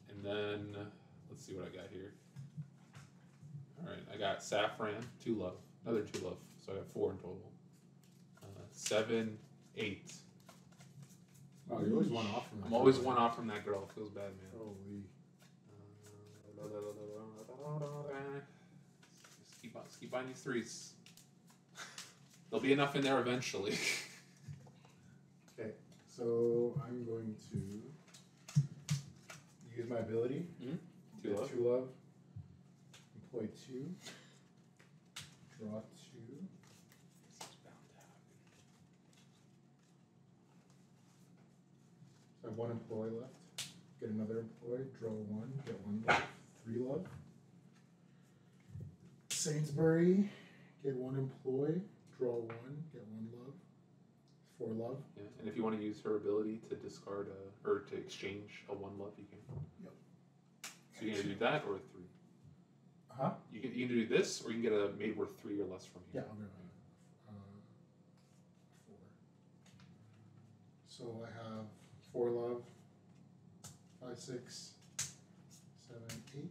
And then let's see what I got here. All right, I got Saffron, 2 love, another 2 love, so I got 4 in total. 7, 8. Oh, you're always one off from that. I'm always one off from that girl. It feels bad, man. Holy. Just keep buying these 3s. There'll be enough in there eventually. Okay, so I'm going to use my ability. 2 love. 2 love. Employ 2. Draw 2. This is bound to happen. So I have 1 employ left. Get another employ. Draw 1. Get 1 love. 3 love. Sainsbury. Get 1 employ. Draw 1. Get 1 love. 4 love. Yeah, and if you want to use her ability to discard or to exchange a 1 love, you can. Yep. So you can either do that or a 3. Huh? You can do this, or you can get a maid worth 3 or less from Yeah, here. I'll go 4. So I have 4 love, 5, 6, 7, 8,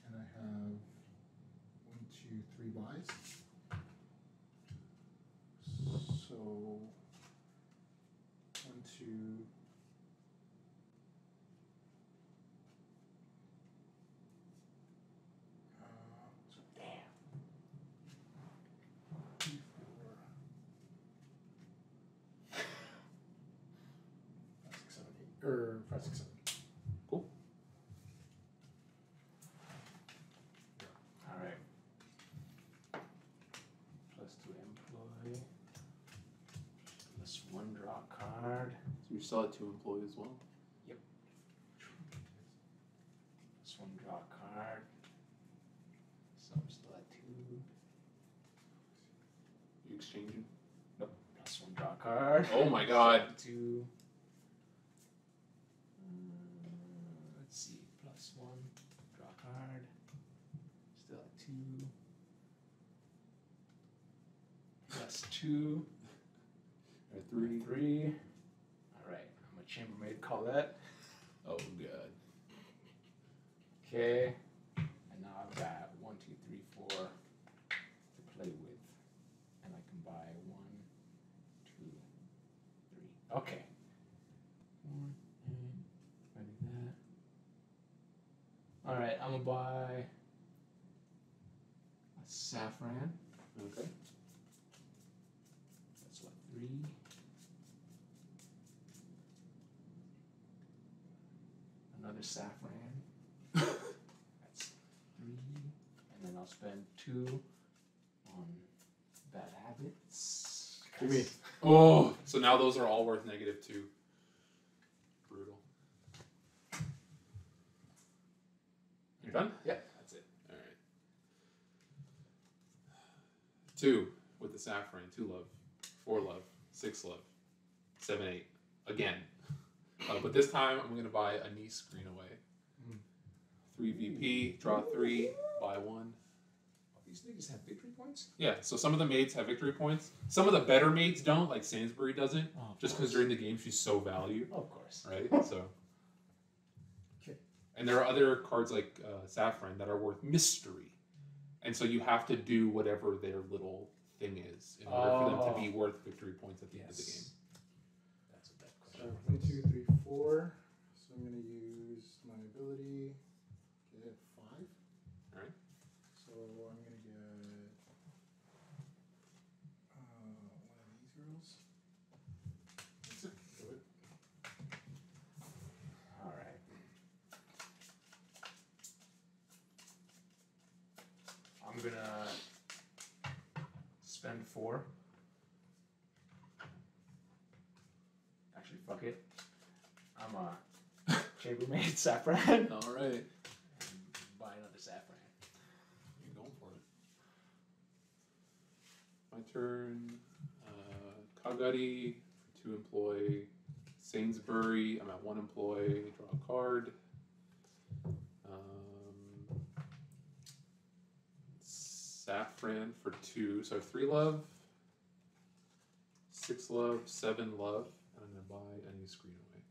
and I have 1, 2, 3 buys. So 1, 2. Damn. 3, 4, 5, 6, 7, 8, or 5, 6, 7. Cool. Alright. Plus 2 employ. Plus 1 draw card. So you still had 2 employees as well. Plus 1 draw card. So I'm still at 2. You exchanging? Nope. Plus 1 draw card. Oh my god. 2. Let's see. Plus 1 draw card. Still at 2. Plus 2. At 3. 3. Alright. I'm a chambermaid Colette. Oh god. Okay. And now I've got 1, 2, 3, 4. I'm gonna buy a saffron. Okay. That's what, 3. Another saffron. That's 3. And then I'll spend 2 on bad habits. Give me. Oh, so now those are all worth -2. Brutal. You're done? Yep, that's it. All right. 2 with the saffron, 2 love, 4 love, 6 love, 7, 8. Again. But this time I'm going to buy a Ignis Greenaway. 3 VP, draw 3, buy 1. These niggas have victory points? Yeah, so some of the maids have victory points. Some of the better maids don't, like Sainsbury doesn't. Just because during the game she's so valued. Of course. Right? So. Okay. And there are other cards like Saffron that are worth mystery. And so you have to do whatever their little thing is in order for them to be worth victory points at the end of the game. That's what that So question 1, 2, 3, 4. So I'm going to use my ability. Get 5. All right. So I'm going to get one of these girls. That's it. Do it. Alright. I'm gonna spend 4. Actually, fuck it. I'm a chambermaid saffron. All right. Buy another saffron. You're going for it. My turn. Kagari, 2 employee. Sainsbury, I'm at 1 employee. Draw a card. Saffron for 2. So I have 3 love, 6 love, 7 love. And I'm going to buy a new screen away.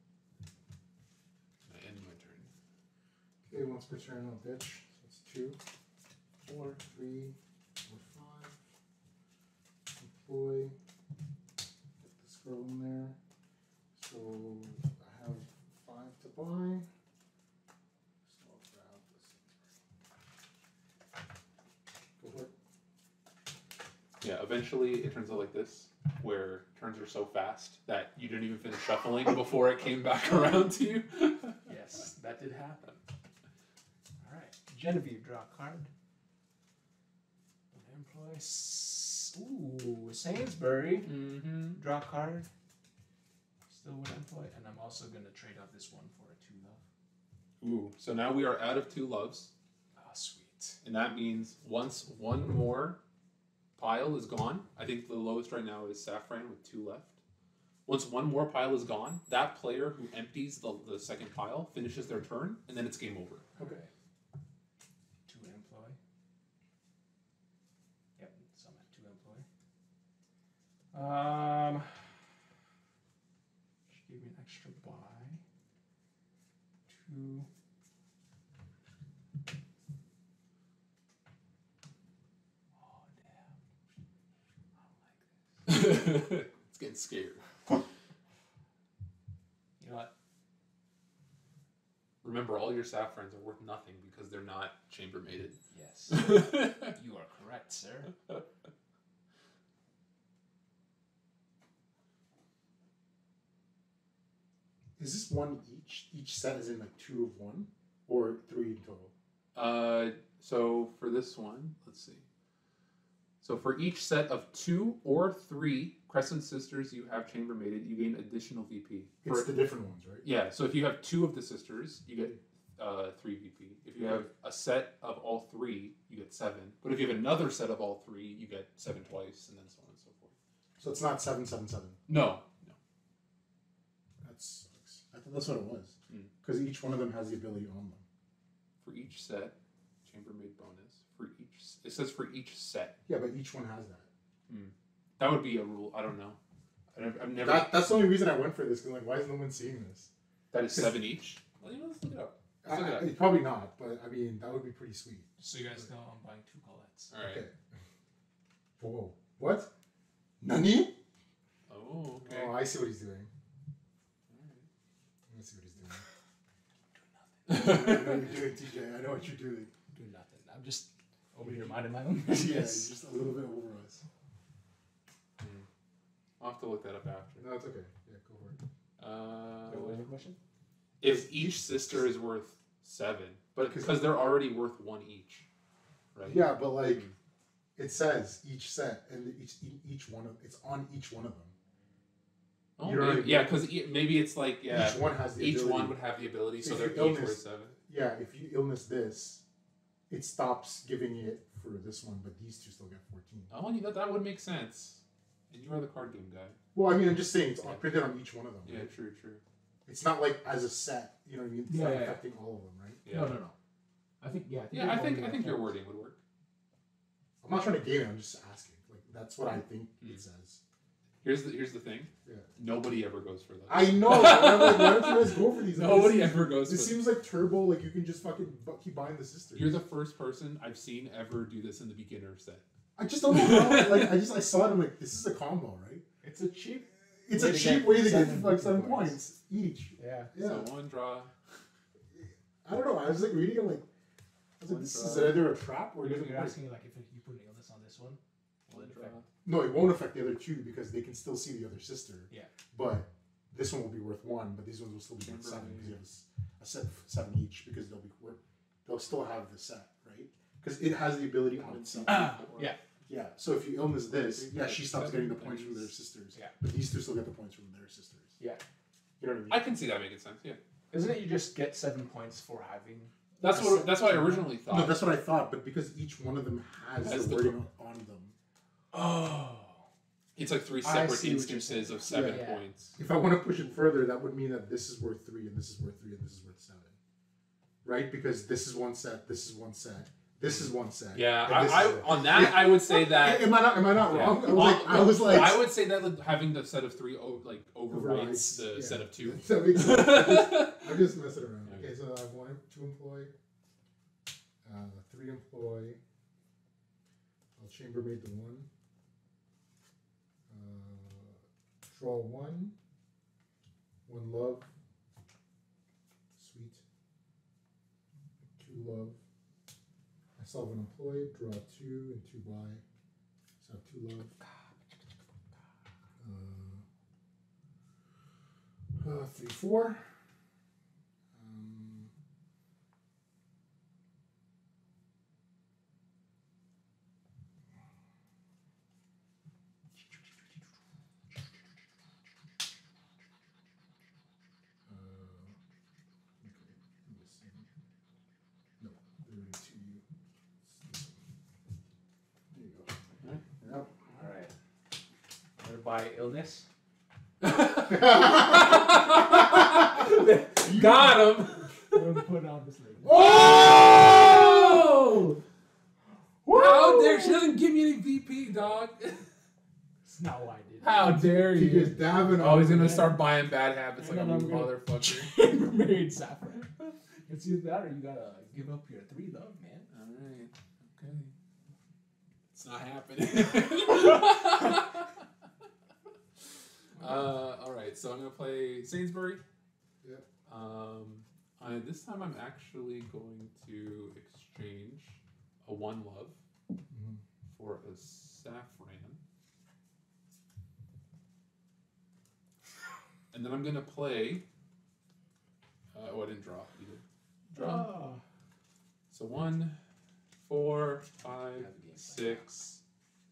I end my turn. Okay, once per turn, I'll ditch. So it's 2, 4, 3, 4, 5. Employ. Get this girl in there. So I have 5 to buy. So I'll grab this. Go for it. Yeah, eventually it turns out like this, where turns are so fast that you didn't even finish shuffling before it came back around to you. Yes, that did happen. Alright. Genevieve, draw a card. Employ. Ooh, Sainsbury. Mm-hmm. Draw a card. Still would employ. And I'm also going to trade off this one for a 2 love. Ooh, so now we are out of 2 loves. Ah, sweet. And that means once one more pile is gone, I think the lowest right now is Saffron with 2 left. Once one more pile is gone, that player who empties the second pile finishes their turn, and then it's game over. Okay. 2 employ. Yep, so I'm at 2 employ. Should give me an extra buy. 2. Oh damn. I don't like this. It's getting scared. You know what? Remember, all your Saffrons are worth nothing because they're not chambermaided. Yes. You are correct, sir. Is this 1 each? Each set is in like 2 of 1? Or 3 in total? So for this one, let's see. So for each set of 2 or 3 Crescent Sisters you have chambermaided, you gain additional VP. It's the different ones, right? Yeah, so if you have 2 of the sisters, you get 3 VP. If you have a set of all 3, you get 7. But if you have another set of all 3, you get 7 twice, and then so on and so forth. So it's not 777. No. That sucks. I thought that's what it was. Because each one of them has the ability on them. For each set, chambermaid bonus. For each, it says for each set. Yeah, but each one has that. That would be a rule. I don't know. I've never. That's the only reason I went for this. Because like, why is no one seeing this? That is 7 each. Well, let's look it up. Let's look it up. Probably not, but I mean that would be pretty sweet. So you guys know I'm buying 2 Colettes. All right. Okay. Whoa. What? Nani? Oh, okay. Oh, I see what he's doing. I see what he's doing. I know what you're doing, TJ. I know what you're doing. Doing nothing. I'm just over here minding my own Yeah, business. just a little bit over us. I'll have to look that up after. No, it's okay. Yeah, go for it. Wait, what was your question? If each sister is worth 7, but because they're already worth 1 each, right? Yeah, but like it says each set, and each one of it's on each one of them. Oh, You know what I maybe, mean? yeah, because maybe it's like Each one has the each ability. one would have the ability, so If they're you each illness- worth 7. Yeah, if you illness this, it stops giving it for this one, but these two still get 14. Oh, you know, that would make sense. And you are the card game guy. Well, I mean, I'm just saying it's printed on each one of them. Yeah, Right? true. It's not like as a set. You know what I mean? It's not affecting all of them, right? Yeah. No. I think I think your wording would work. I'm not trying to game it. I'm just asking. Like that's what I think it says. Here's the thing. Yeah. Nobody ever goes for those. I know. I'm like, why don't you guys go for these? Nobody ever goes for This those. seems like turbo. Like you can just fucking keep buying the sisters. You're the first person I've seen ever do this in the beginner set. I just don't know how. Like I saw it. I'm like, this is a combo, right? It's a cheap. It's Way a to cheap get way to get 7 like 7 victory points. points each. Yeah. Yeah. So 1 draw. I don't know. I was like reading it like. I was like, this is either a trap or You're you're asking like if you put an illness on this one, will it affect? No, it won't affect the other two because they can still see the other sister. Yeah. But this one will be worth 1, but these ones will still be worth 7 because you have a set of 7 each because they'll still have the set, right? Because it has the ability on itself. Yeah. Yeah. So if you illness this, she stops getting the points from their sisters. Yeah. But these two still get the points from their sisters. Yeah. You know what I mean? I can see that making sense. Yeah. Isn't it you just get 7 points for having? That's what I originally thought. No, that's what I thought. But because each one of them has the wording on them. Oh. It's like 3 I separate see what you're instances of 7 Yeah. points. If I want to push it further, that would mean that this is worth 3 and this is worth 3 and this is worth 7. Right? Because this is one set, this is one set, this is one set. Yeah, and this is it. on that I would say that. Am I not Yeah. wrong? I was like, I would say that like, having the set of 3 overrides the set of 2. That makes sense. I'm just messing around. Okay. Okay, so I have 2 employ, 3 employ. I'll chambermaid the 1. Draw 1. 1 love. Sweet. 2 love. I solve an employ. Draw 2 and 2 buy. So I have 2 love. 3, 4. No, they're ready to you. There you go. Yep. All right. I'm gonna buy illness. Got him. I'm gonna put it on this lady. Oh! How dare she doesn't give me any VP, dog. That's not what I did. How dare He you? just dabbing Oh, on he's it. gonna start buying bad habits like a No, no, no. motherfucker. Chambermaid Saffron. It's either that or you gotta give up your 3 love, man. Alright. Okay. It's not happening. Alright, so I'm gonna play Sainsbury. Yep. This time I'm actually going to exchange a 1 love for a saffron. And then I'm gonna play. Oh, I didn't draw. You did. Draw. So 1, 4, 5, 6,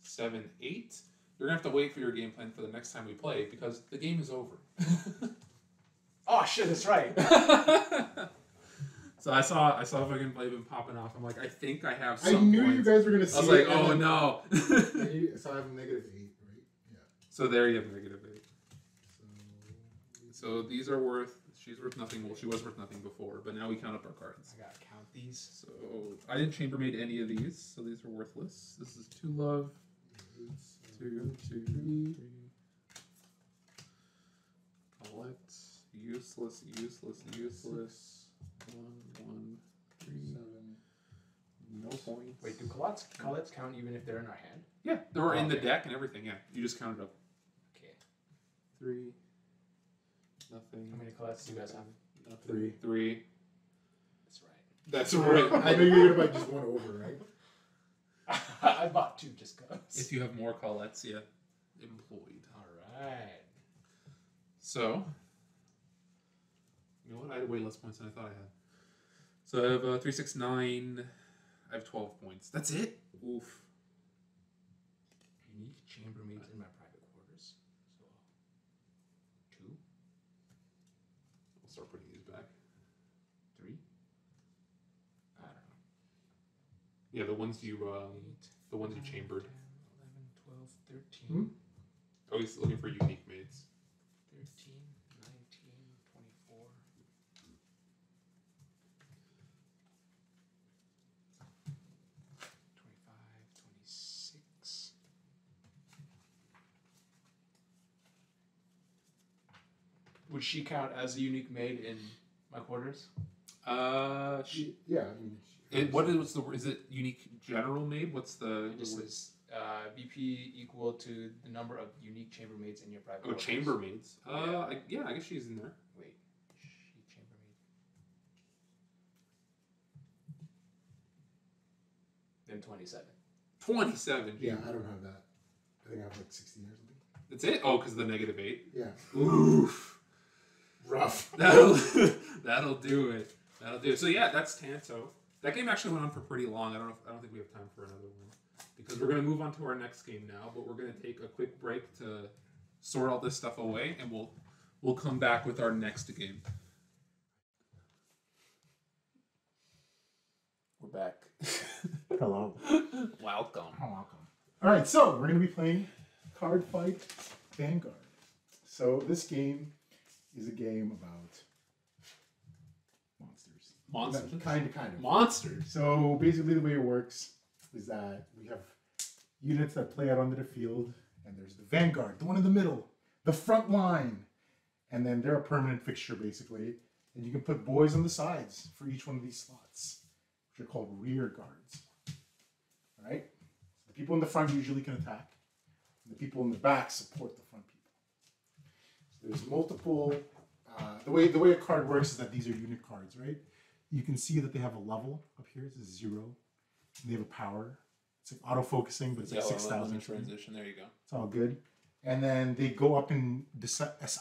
7, 8. You're gonna have to wait for your game plan for the next time we play because the game is over. Oh shit, that's right. So I saw fucking Blaven popping off. I'm like, I think I have some I knew points. you guys were gonna see I was like, it, and oh then- no. So I have -8, right? Yeah. So there you have -8. So So these are worth. She's worth nothing. Well, she was worth nothing before, but now we count up our cards. I gotta count these. So I didn't chambermaid any of these, so these are worthless. This is 2 love. 2, 2, 3. Collect. Useless. 1, 1, 3. No points. Wait, do collets count even if they're in our hand? Yeah, they were in the Okay. deck and everything. Yeah, you just counted up. Okay. 3. Nothing. How many collets do you guys have? Nothing. 3. That's I right. know you're gonna buy just one over, right? I bought 2 just cause. If you have more Colettes, yeah. Employed. Alright. So, you know what? I had way less points than I thought I had. So I have 3, 6, 9. I have 12 points. That's it? Oof. Unique chambermaids in my private quarters. So 2. I'll start putting these back. 3. I don't know. Yeah, the ones you 8, chambered. 11, 12, 13. Hmm? Oh, he's looking for unique maids. 13, 19, 24. 25, 26. Would she count as a unique maid in my quarters? Yeah, I mean. Is it unique general maid? What's the? It just says VP equal to the number of unique chambermaids in your private Oh, quarters. chambermaids. Yeah. I guess she's in there. Wait. She chambermaid. Then 27. 27. Yeah, I don't have that. I think I have like 16 or something. That's it. Oh, because the -8. Yeah. Oof. Rough. That'll do it. That'll do it. So yeah, that's Tanto. That game actually went on for pretty long. I don't think we have time for another one because we're gonna move on to our next game now. But we're gonna take a quick break to sort all this stuff away, and we'll come back with our next game. We're back. Hello. Welcome. Oh, welcome. All right, so we're going to be playing Card Fight Vanguard. So this game is a game about monsters. Monsters. Kind of. Monsters. So basically, the way it works is that we have units that play out onto the field, and there's the Vanguard, the one in the middle, the front line, and then they're a permanent fixture basically. And you can put boys on the sides for each one of these slots, which are called rear guards. All right. The people in the front usually can attack, and the people in the back support the front people. So there's multiple. The way a card works is that these are unit cards, right? You can see that they have a level up here. It's 0. And they have a power. It's like auto-focusing, but it's like 6,000. Transition. There you go. It's all good. And then they go up in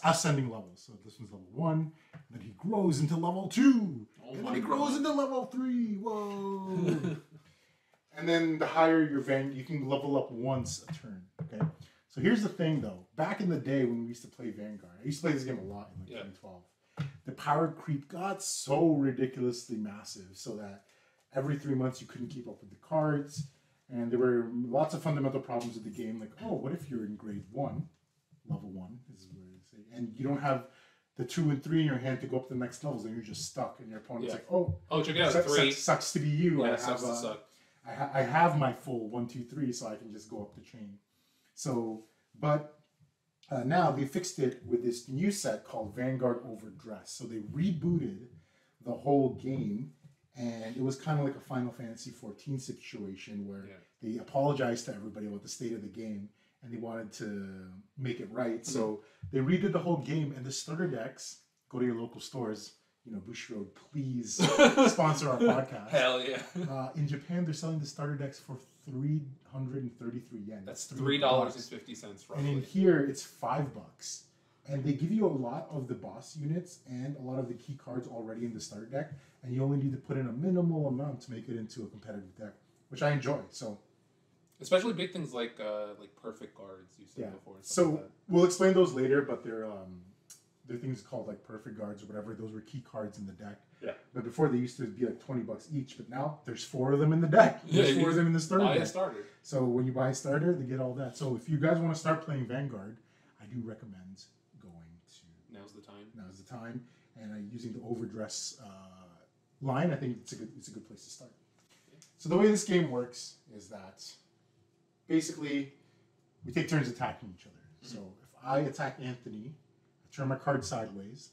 ascending levels. So this one's level 1. Then he grows into level 2. Oh And my then he grows God. into level 3. Whoa. And then the higher your you can level up once a turn. Okay. So here's the thing, though. Back in the day when we used to play Vanguard, I used to play this game a lot in like 2012. The power creep got so ridiculously massive, so that every 3 months you couldn't keep up with the cards, and there were lots of fundamental problems with the game. Like, oh, what if you're in grade 1, level 1? This is where they say, and you don't have the 2 and 3 in your hand to go up to the next levels, and you're just stuck, and your opponent's like, oh, check it out. 3. sucks to be you. Yeah, sucks to suck. I have my full 1, 2, 3, so I can just go up the chain. So, but now they fixed it with this new set called Vanguard Overdress. So they rebooted the whole game, and it was kind of like a Final Fantasy 14 situation where they apologized to everybody about the state of the game, and they wanted to make it right. So they redid the whole game, and the starter decks, go to your local stores. You know, Bushiroad, please sponsor our podcast. Hell yeah. In Japan, they're selling the starter decks for 333 yen. That's $3.50 roughly. And in here, it's $5. And they give you a lot of the boss units and a lot of the key cards already in the starter deck, and you only need to put in a minimal amount to make it into a competitive deck, which I enjoy. So, especially big things like perfect guards you said before. And stuff so like that. we'll explain those later, but they're things called like perfect guards or whatever. Those were key cards in the deck. Yeah. But before they used to be like $20 each, but now there's 4 of them in the deck. There's 4 of them in the starter buy deck. a starter. So when you buy a starter, they get all that. So if you guys want to start playing Vanguard, I do recommend going to. Now's the time. Now's the time, and using the overdress line, I think it's a good place to start. So the way this game works is that basically we take turns attacking each other. So if I attack Anthony, I turn my card sideways,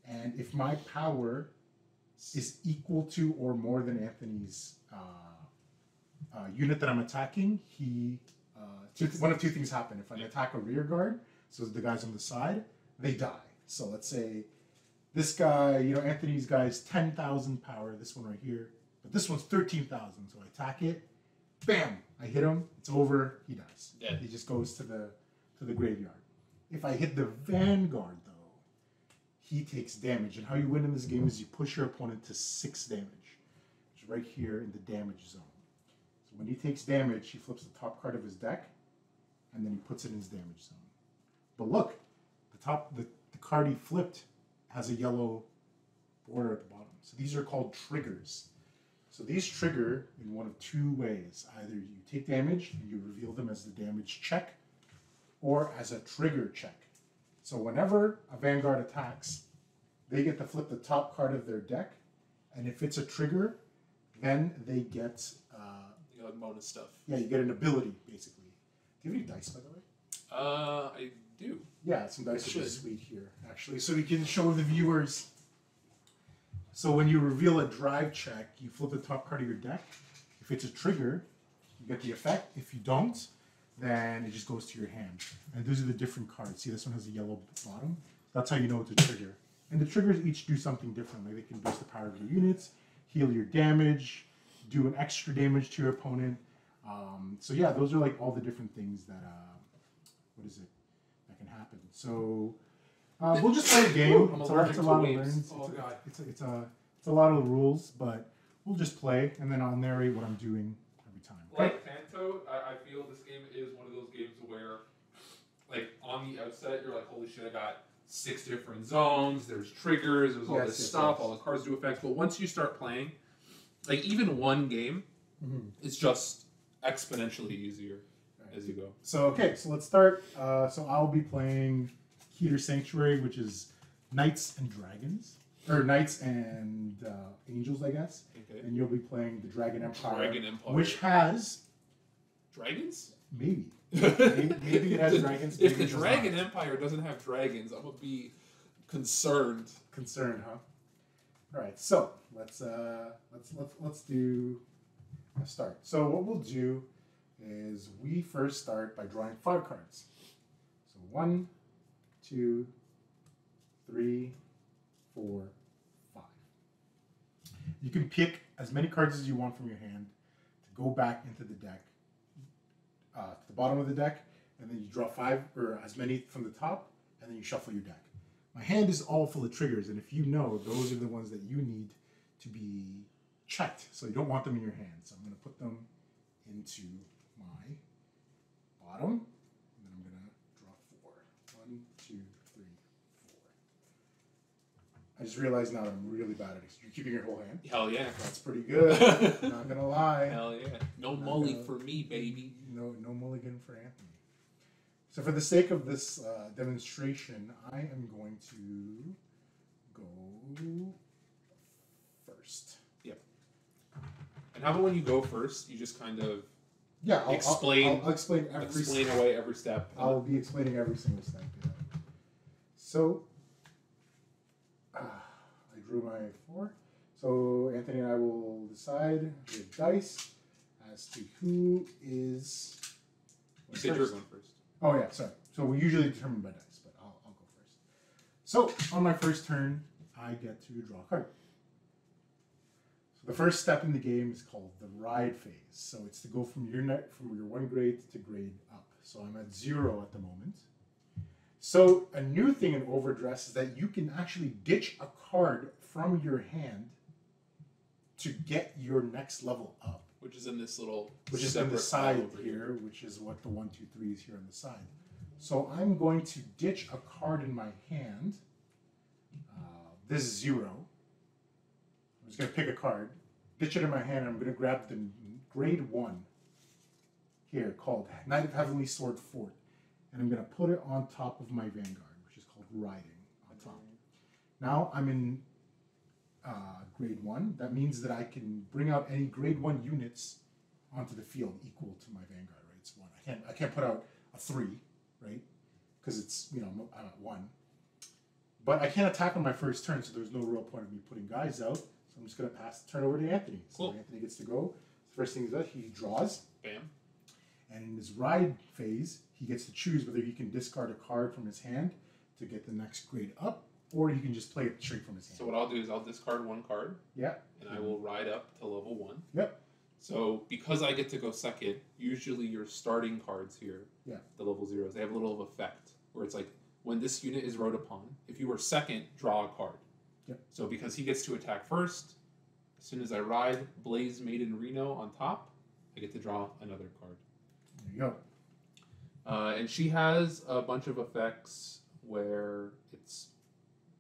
and if my power is equal to or more than Anthony's unit that I'm attacking, one of 2 things happen. If I attack a rear guard, so the guys on the side, they die. So let's say This guy, Anthony's guy is 10,000 power. This one right here, but this one's 13,000. So I attack it, bam! I hit him. It's over. He dies. Dead. He just goes to the graveyard. If I hit the Vanguard though, he takes damage. And how you win in this game is you push your opponent to 6 damage, which is right here in the damage zone. So when he takes damage, he flips the top card of his deck, and then he puts it in his damage zone. But look, the card he flipped has a yellow border at the bottom. So these are called triggers. So these trigger in one of 2 ways. Either you take damage and you reveal them as the damage check, or as a trigger check. So whenever a Vanguard attacks, they get to flip the top card of their deck, and if it's a trigger, then they get bonus stuff. Yeah, you get an ability basically. Do you have any dice, by the way? I do. Yeah, some dice are sweet here, actually. So we can show the viewers. So when you reveal a drive check, you flip the top card of your deck. If it's a trigger, you get the effect. If you don't, then it just goes to your hand. And those are the different cards. See, this one has a yellow bottom. That's how you know it's a trigger. And the triggers each do something different. Like they can boost the power of your units, heal your damage, do an extra damage to your opponent. So yeah, those are like all the different things that that can happen. So we'll just play a game. It's a lot of learns. Oh god, it's a lot of rules, but we'll just play, and then I'll narrate what I'm doing every time. Like Panto, I feel this game is one of those games where, like, on the outset, you're like, holy shit, I got 6 different zones, there's triggers, there's all this stuff, all the cards do effects, but once you start playing, like, even one game, it's just exponentially easier as you go. So, okay, so let's start. So I'll be playing Keter Sanctuary, which is Knights and Dragons. Or Knights and Angels, I guess. Okay. And you'll be playing the Dragon Empire. Dragon Empire. Which has... Dragons? Maybe. Maybe it has dragons. If the Dragon Empire doesn't have dragons, I'm going to be concerned. Concerned, huh? All right, so let's do a start. So what we'll do is we first start by drawing 5 cards. So 1, 2, 3, 4, 5. You can pick as many cards as you want from your hand to go back into the deck, to the bottom of the deck, and then you draw 5 or as many from the top, and then you shuffle your deck. My hand is all full of triggers, and if you know, those are the ones that you need to be checked. So you don't want them in your hand. So I'm going to put them into my bottom, and then I'm going to draw 4. 1, 2, 3, 4. I just realized now that I'm really bad at it. You're keeping your whole hand? Hell yeah. That's pretty good. Not going to lie. Hell yeah. No mully for me, baby. No mulligan for Anthony. So for the sake of this demonstration, I am going to go first. Yep. And how about when you go first, you just kind of I'll explain away every step. I'll be explaining every single step. Yeah. So I drew my 4. So Anthony and I will decide with dice as to who is. You said you were going first. Oh yeah, sorry. So we usually determine by dice, but I'll go first. So on my first turn, I get to draw a card. So the first step in the game is called the ride phase. So it's to go from your 1 grade to grade up. So I'm at 0 at the moment. So a new thing in Overdress is that you can actually ditch a card from your hand to get your next level up. Which is in this little... Which is on the side here, which is what the 1, 2, 3 is here on the side. So I'm going to ditch a card in my hand. This is 0. I'm just going to pick a card, ditch it in my hand, and I'm going to grab the grade 1 here called Knight of Heavenly Sword Fort. And I'm going to put it on top of my Vanguard, which is called Riding on top. Now I'm in grade 1. That means that I can bring out any grade 1 units onto the field equal to my Vanguard, right? It's 1. I can't put out a 3, right? Because it's, I'm at 1. But I can't attack on my first turn, so there's no real point of me putting guys out. So I'm just going to pass the turn over to Anthony. Cool. So Anthony gets to go. The first thing he does, he draws. Bam. And in his ride phase, he gets to choose whether he can discard a card from his hand to get the next grade up, or he can just play it straight from his hand. So what I'll do is I'll discard one card. Yeah. And I will ride up to level 1. Yep. So because I get to go second, usually your starting cards here, the level 0s, they have a little of effect where it's like when this unit is rode upon, if you were second, draw a card. Yep. So because he gets to attack first, as soon as I ride Blaze Maiden Reno on top, I get to draw another card. There you go. And she has a bunch of effects where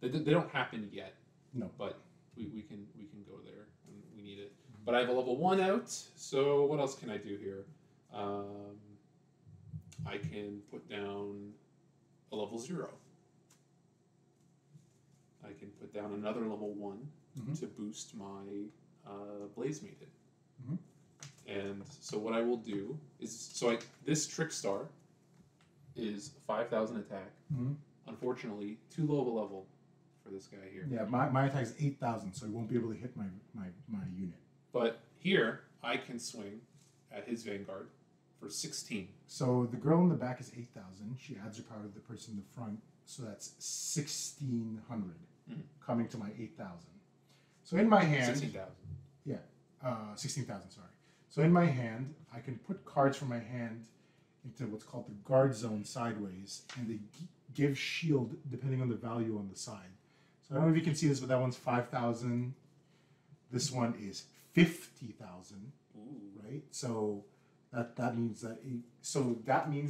they don't happen yet. No. But we can go there when we need it. But I have a level 1 out, so what else can I do here? I can put down a level 0. I can put down another level 1 to boost my Blaze Maiden. And so what I will do is, this Trick Star is 5,000 attack. Unfortunately, too low of a level for this guy here. Yeah, my attack is 8,000, so he won't be able to hit my unit. But here, I can swing at his Vanguard for 16. So the girl in the back is 8,000. She adds her power to the person in the front, so that's 1,600 coming to my 8,000. So in my hand... 16,000. Yeah, 16,000, sorry. So in my hand, I can put cards from my hand into what's called the guard zone sideways, and they give shield depending on the value on the side. So I don't know if you can see this, but that one's 5,000. This one is 50,000, right? So that means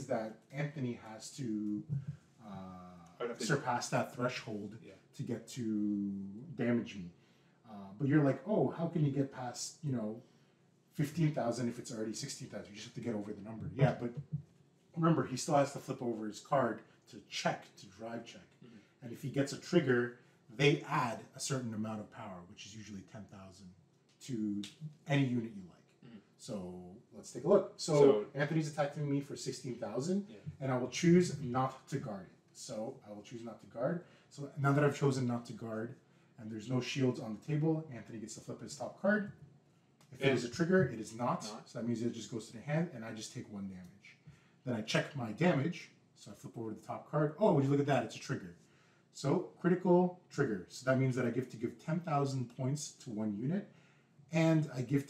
that Anthony has to surpass that threshold to get to damage me. But you're like, oh, how can you get past 15,000 if it's already 16,000? You just have to get over the number. Yeah, but remember, he still has to flip over his card to drive check. And if he gets a trigger, they add a certain amount of power, which is usually 10,000 to any unit you like. So let's take a look. So Anthony's attacking me for 16,000, and I will choose not to guard it. So I will choose not to guard. So now that I've chosen not to guard, and there's no shields on the table, Anthony gets to flip his top card. If it is a trigger, it is not. So that means it just goes to the hand, and I just take 1 damage. Then I check my damage. So I flip over to the top card. Oh, would you look at that? It's a trigger. So critical trigger. So that means that I give 10,000 points to 1 unit, and I give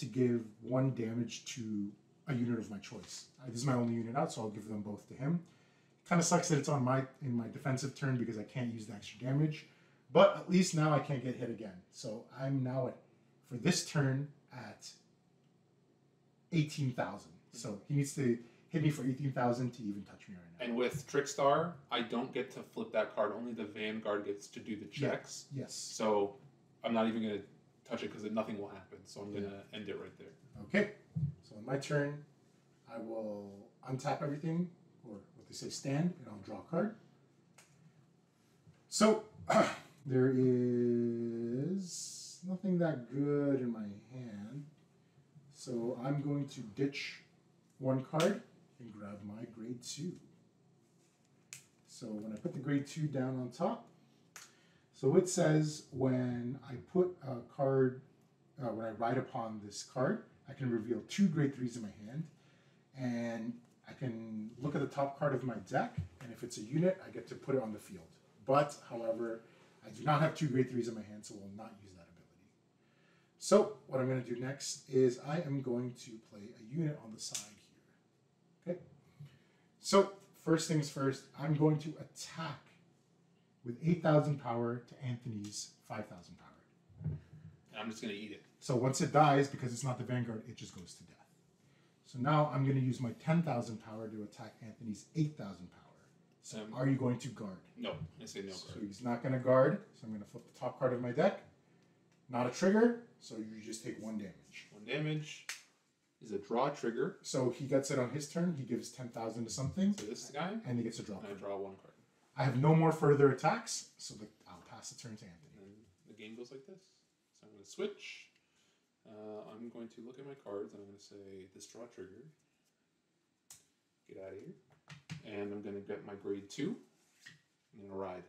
1 damage to a unit of my choice. This is my only unit out, so I'll give them both to him. Kind of sucks that it's in my defensive turn because I can't use the extra damage, but at least now I can't get hit again. So I'm now for this turn at 18,000. So he needs to hit me for 18,000 to even touch me right now. And with Trickstar, I don't get to flip that card. Only the Vanguard gets to do the checks. Yes. So I'm not even going to touch it because nothing will happen. So I'm going to end it right there. Okay. So on my turn, I will untap everything, or what they say, stand, and I'll draw a card. So there is nothing that good in my hand. So I'm going to ditch 1 card and grab my grade 2. So when I put the grade 2 down on top, so it says when I put a card, when I ride upon this card, I can reveal 2 grade 3s in my hand, and I can look at the top card of my deck, and if it's a unit, I get to put it on the field. But, however, I do not have 2 grade 3s in my hand, so will not use that ability. So what I'm going to do next is I am going to play a unit on the side here. Okay. So first things first, I'm going to attack with 8,000 power to Anthony's 5,000 power. And I'm just going to eat it. So once it dies, because it's not the Vanguard, it just goes to death. So now I'm going to use my 10,000 power to attack Anthony's 8,000 power. So are you going to guard? No, I say no guard. So he's not going to guard. So I'm going to flip the top card of my deck. Not a trigger, so you just take 1 damage. 1 damage is a draw trigger. So he gets it on his turn. He gives 10,000 to something. To this guy. And he gets a draw. And I draw 1 card. I have no more further attacks, so I'll pass the turn to Anthony. And the game goes like this. So I'm going to switch. I'm going to look at my cards, and I'm going to say, this draw trigger. Get out of here. And I'm going to get my grade 2. I'm going to ride.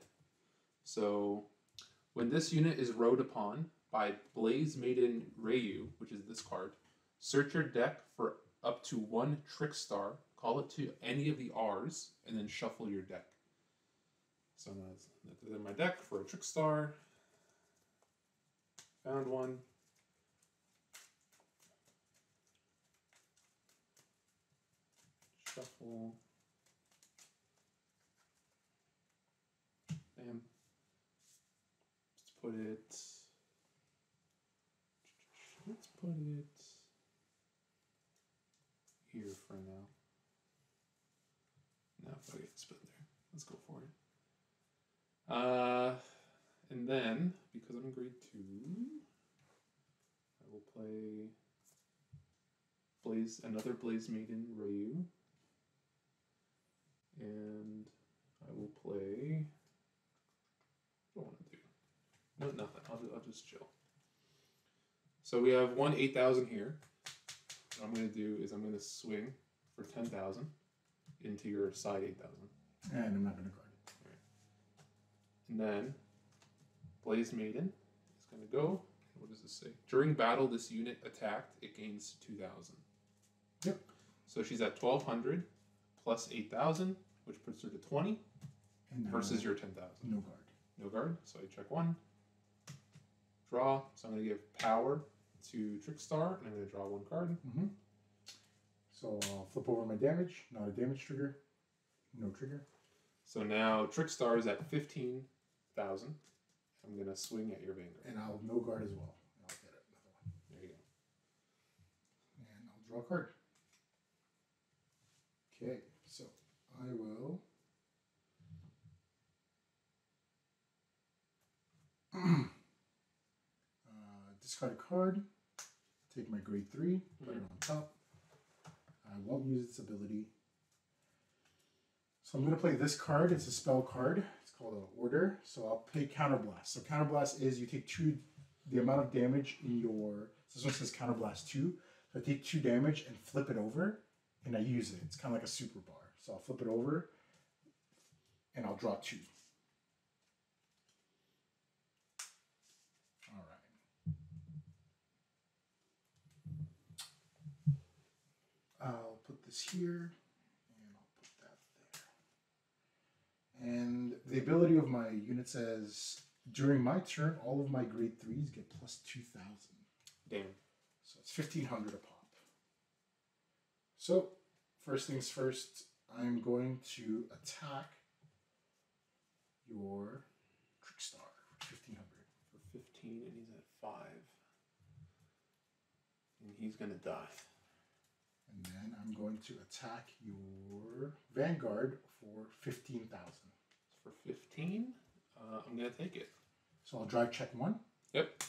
So when this unit is rode upon by Blaze Maiden Ryu, which is this card, search your deck for up to 1 Trick Star, call it to any of the R's, and then shuffle your deck. So now it's in my deck for a Trick Star. Found one. Shuffle. Bam. Let's put it. Let's put it here for now. No, fuck it, split there. Let's go for it. And then, because I'm in grade 2, I will play another Blaze Maiden Ryu. And I will play. What do I want to do? No, nothing. I'll just chill. So we have one 8,000 here. What I'm going to do is I'm going to swing for 10,000 into your side 8,000. And I'm not going to guard it. All right. And then Blaze Maiden is going to go. What does this say? During battle, this unit attacked. It gains 2,000. Yep. So she's at 1,200 plus 8,000, which puts her to 20 And versus your 10,000. No guard. No guard. So I check 1. Draw. So I'm going to give power to Trickstar, and I'm going to draw 1 card. Mm-hmm. So I'll flip over my damage. Not a damage trigger. No trigger. So now Trickstar is at 15,000. I'm going to swing at your Vanguard. And I'll no guard as well. I'll get it. Another one. There you go. And I'll draw a card. Okay, so I will discard a card, take my grade 3, put it on top. I won't use its ability. So I'm going to play this card. It's a spell card. It's called an Order. So I'll play Counterblast. So Counterblast is you take the amount of damage in your, so this one says Counterblast 2. So I take 2 damage and flip it over, and I use it. It's kind of like a super bar. So I'll flip it over, and I'll draw 2. All right. I'll put this here, and I'll put that there. And the ability of my unit says, during my turn, all of my grade 3s get plus 2,000. Damn. So it's 1,500 a pop. So, first things first, I'm going to attack your Trickstar for 1,500. For 15, and he's at 5. And he's going to die. And then I'm going to attack your Vanguard for 15,000. For 15, I'm going to take it. So I'll drive check 1. Yep.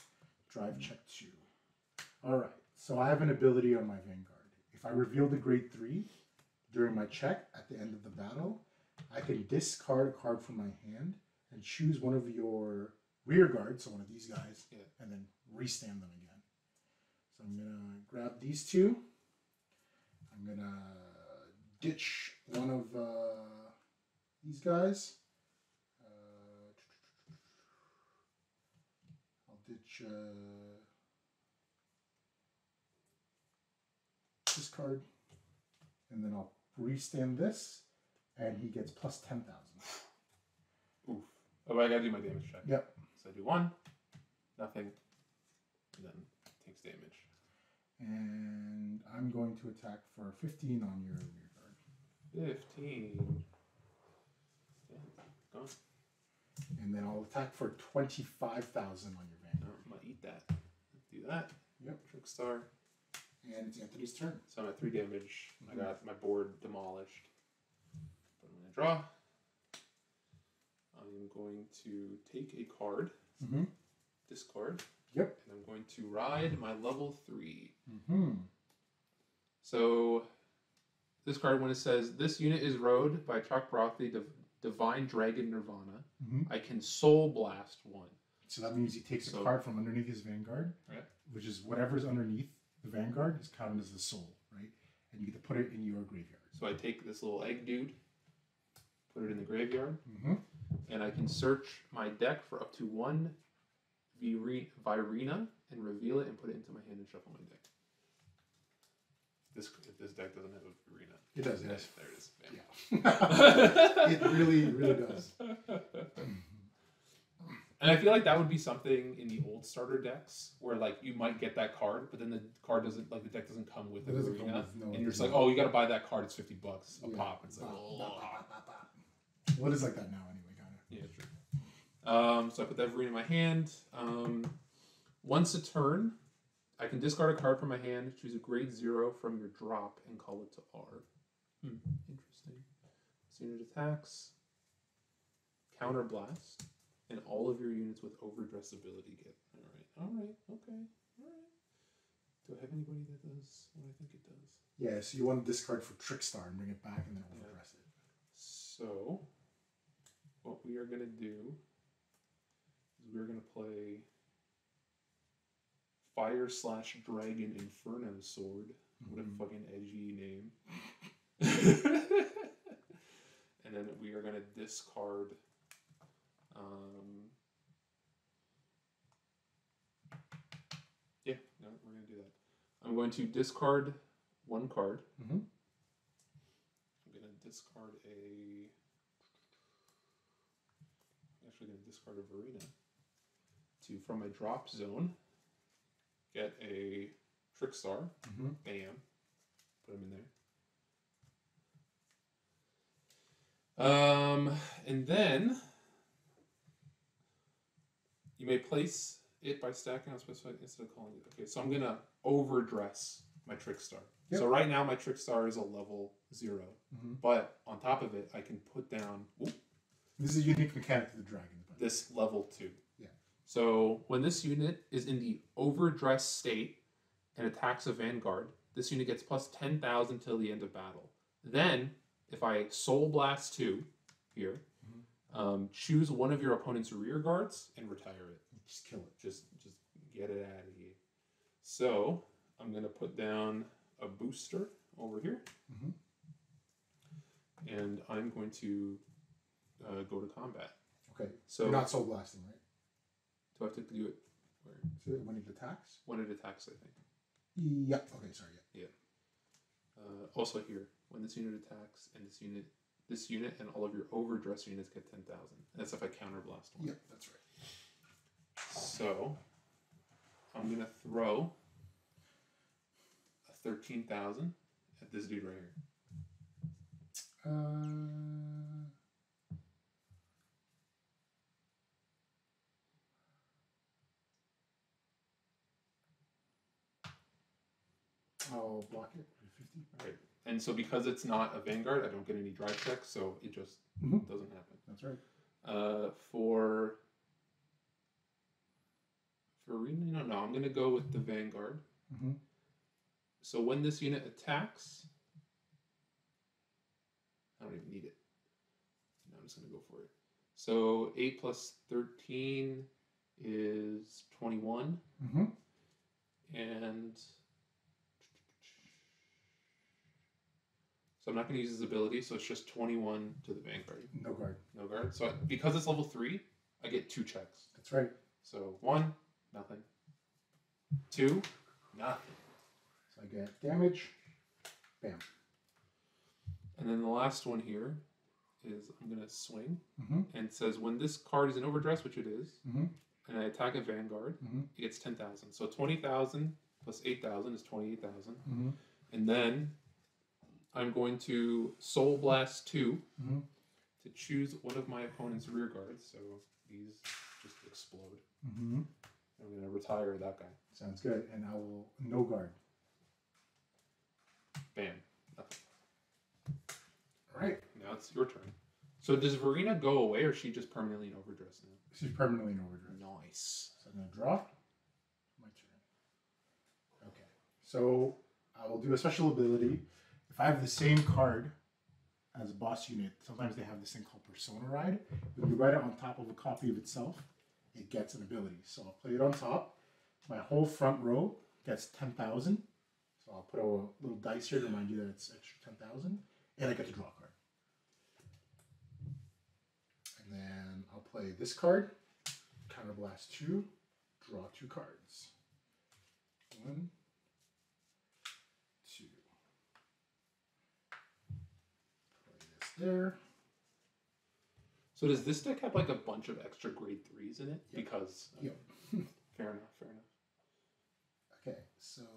Drive check 2. All right. So I have an ability on my Vanguard. If I reveal the grade 3 during my check at the end of the battle, I can discard a card from my hand and choose one of your rear guards, so one of these guys, and then restand them again. So I'm going to grab these 2. I'm going to ditch one of these guys. I'll ditch this card, and then I'll restand this, and he gets plus 10,000. Oof. Oh, I gotta do my damage check. Yep. So I do 1, nothing, and then takes damage. And I'm going to attack for 15 on your rear guard. 15. Yeah, gone. And then I'll attack for 25,000 on your Vanguard. I'm gonna eat that. Do that. Yep. Trickstar. And it's Anthony's turn. So I'm at 3 damage. I got my board demolished. But I'm going to draw. I'm going to take a card. Discard. Yep. And I'm going to ride my level 3. Mm-hmm. So this card, when it says, this unit is rode by Chuck Brothley, Divine Dragon Nirvana, I can Soul Blast 1. So that means he takes a card from underneath his Vanguard, right, which is whatever's underneath the Vanguard is counted as the soul, right? And you get to put it in your graveyard. So I take this little egg dude, put it in the graveyard, Mm-hmm. and I can search my deck for up to 1 Virina and reveal it and put it into my hand and shuffle my deck. If this deck doesn't have a Virina. It does, yes. There it is. Yeah. It really, really does. And I feel like that would be something in the old starter decks where like you might get that card, but then the card doesn't like the deck doesn't come with it, and you're just like, oh, you got to buy that card. It's $50 a pop. It's like, well, it is like that now anyway, kind of. Yeah, true. So I put that Verena in my hand. Once a turn, I can discard a card from my hand, choose a grade 0 from your drop, and call it to R. Interesting. This unit attacks, counter blast, and all of your units with overdress ability get. Alright, okay. Alright. Do I have anybody that does what I think it does? Yeah, so you want to discard for Trickstar and bring it back and then overdress it. So, what we are going to do is we're going to play Fire/Dragon Inferno Sword. What a fucking edgy name. And then we are going to discard no, we're going to do that. I'm going to discard one card. I'm going to discard actually going to discard a Verena to, from my drop zone, get a Trickstar. Bam. Put him in there. And then you may place it by stacking on specified instead of calling it. Okay, so I'm gonna overdress my Trickstar. Yep. So right now my Trickstar is a level 0, but on top of it I can put down. This is a unique mechanic to the dragon. This level 2. Yeah. So when this unit is in the overdress state and attacks a Vanguard, this unit gets plus 10,000 till the end of battle. Then if I Soul Blast 2 here, choose one of your opponent's rear guards and retire it. Just kill it. Just get it out of here. So I'm gonna put down a booster over here, and I'm going to go to combat. Okay. So you're not soul blasting, right? Do I have to do it? Where? So when it attacks. When it attacks, I think. Yeah. Okay. Sorry. Yeah. Also here, when this unit attacks, and this unit, and all of your overdress units get 10,000. That's if I counterblast one. Yep, that's right. So I'm gonna throw a 13,000 at this dude right here. I'll block it for 50. Right. And so because it's not a Vanguard, I don't get any drive checks, so it just doesn't happen. That's right. For Verena, no, I'm gonna go with the Vanguard. So when this unit attacks, I don't even need it. No, I'm just gonna go for it. So 8 plus 13 is 21, and so I'm not going to use his ability, so it's just 21 to the Vanguard. No guard. No guard. So because it's level 3, I get 2 checks. That's right. So 1, nothing. 2, nothing. So I get damage. Bam. And then the last one here is I'm going to swing. And it says when this card is in overdress, which it is, and I attack a Vanguard, it gets 10,000. So 20,000 plus 8,000 is 28,000. And then I'm going to Soul Blast 2 to choose one of my opponent's rear guards. So these just explode. I'm going to retire that guy. Sounds good. And I will no guard. Bam. Nothing. All right. Now it's your turn. So does Verena go away, or is she just permanently in overdress now? She's permanently in overdress. Nice. So I'm going to draw. My turn. Okay. So I will do a special ability. If I have the same card as a boss unit, sometimes they have this thing called Persona Ride. When you write it on top of a copy of itself, it gets an ability. So I'll play it on top. My whole front row gets 10,000. So I'll put a little dice here to remind you that it's extra 10,000. And I get to draw a card. And then I'll play this card. Counterblast 2. Draw 2 cards. 1, 2. Play this there. So does this deck have like a bunch of extra grade 3s in it? Yep. Because Yep. fair enough, fair enough. Okay, so I'll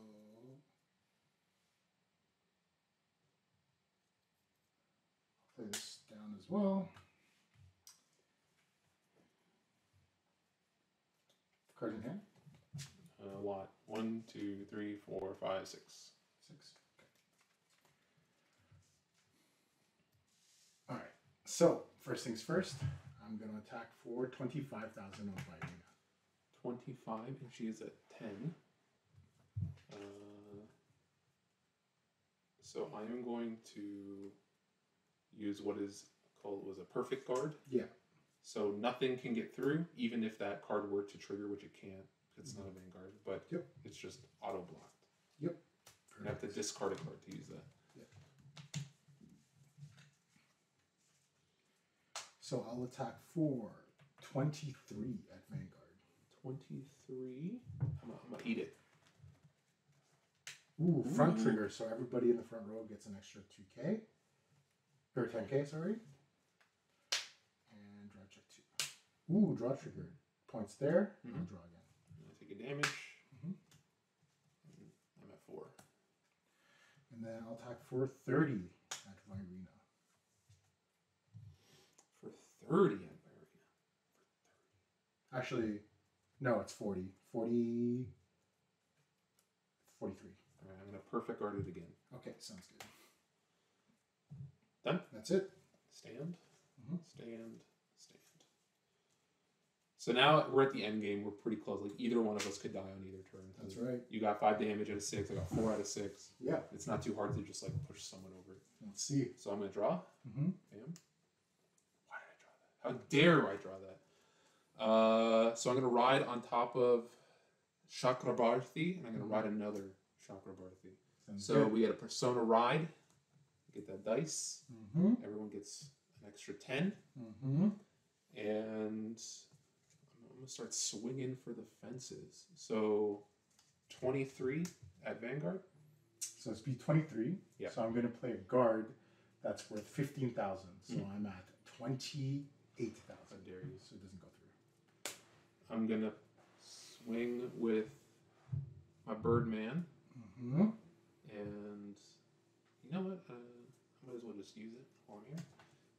play this down as well. Card in hand. A lot. 1, 2, 3, 4, 5, 6. 6. Okay. All right. So first things first, I'm going to attack for 25,000 on Irina. 25, and she is at 10. So I am going to use what is called a perfect guard. Yeah. So nothing can get through, even if that card were to trigger, which it can't. It's not a Vanguard, but Yep. it's just auto blocked. Yep. You have to discard a card to use that. Yep. So I'll attack for 23 at Vanguard. 23. I'm gonna eat it. Ooh, front trigger. So everybody in the front row gets an extra 2k. Or 10k, sorry. And draw check 2. Ooh, draw trigger. Points there. Mm-hmm. I'll draw again. I take a damage. Mm-hmm. I'm at 4. And then I'll attack for 30 at Irina. For 30 at Irina. Actually, no, it's 40. 40. 43. Alright, I'm going to perfect guard it again. Okay, sounds good. Done? That's it. Stand. Mm-hmm. Stand. Stand. So now we're at the end game. We're pretty close. Like either one of us could die on either turn. That's right. You got 5 damage out of 6. I got 4 out of 6. Yeah. It's not too hard to just like push someone over. Let's see. So I'm going to draw. Mm-hmm. Bam. Why did I draw that? How dare I draw that? So I'm going to ride on top of Chakrabarthi, and I'm going to ride another Chakrabarthi. So we get a Persona ride. Get that dice. Mm-hmm. Everyone gets an extra 10. Mm-hmm. And I'm going to start swinging for the fences. So 23 at Vanguard. So it's B23. Yeah. So I'm going to play a guard that's worth 15,000. So I'm at 28,000. How dare you? So it doesn't go through. I'm going to swing with my Birdman. Mm-hmm. And you know what? I might as well just use it while I'm here.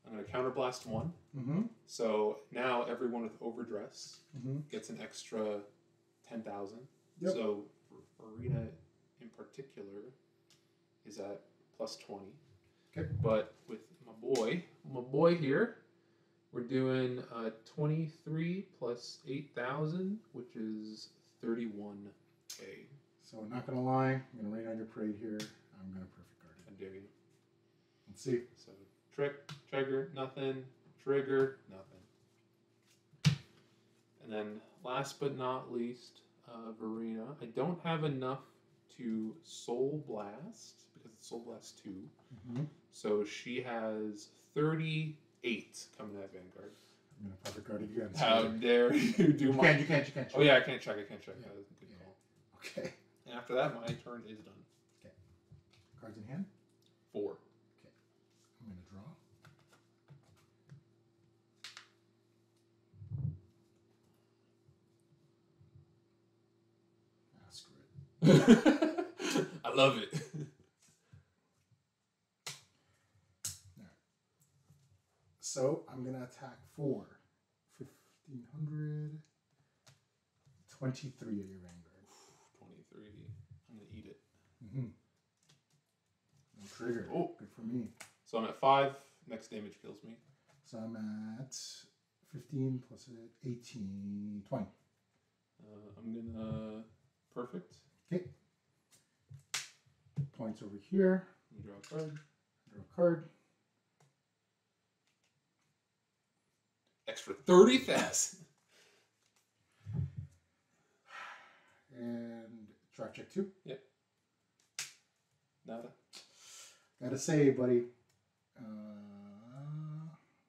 I'm going to counterblast 1. Mm-hmm. So now everyone with overdress Mm-hmm. gets an extra 10,000. Yep. So for Arena in particular is at plus 20. Okay. But with my boy here, we're doing 23 plus 8,000, which is 31k. So not going to lie, I'm going to rain on your parade here. I'm going to perfect guard I it. dare you. Let's see. So trigger, nothing. Trigger, nothing. And then last but not least, Verena. I don't have enough to Soul Blast because it's Soul Blast 2. Mm-hmm. So she has 38 coming at Vanguard. I'm going to perfect guard it again. How dare you do my... You can't. Oh yeah, I can't check. Yeah. That was a good call. Okay. And after that, my turn is done. Okay. Cards in hand. 4. Okay. I'm going to draw. Screw it. I love it. So I'm going to attack for 1,500. 23 at your Vanguard. 23. I'm going to eat it. Mm-hmm. No trigger. Oh. Good for me. So I'm at 5. Next damage kills me. So I'm at 15 plus 18, 20. I'm going to... Perfect. Okay. Points over here. You draw a card. Draw a card. Extra 30,000. And draw check 2. Yep. Nada. Gotta say, buddy.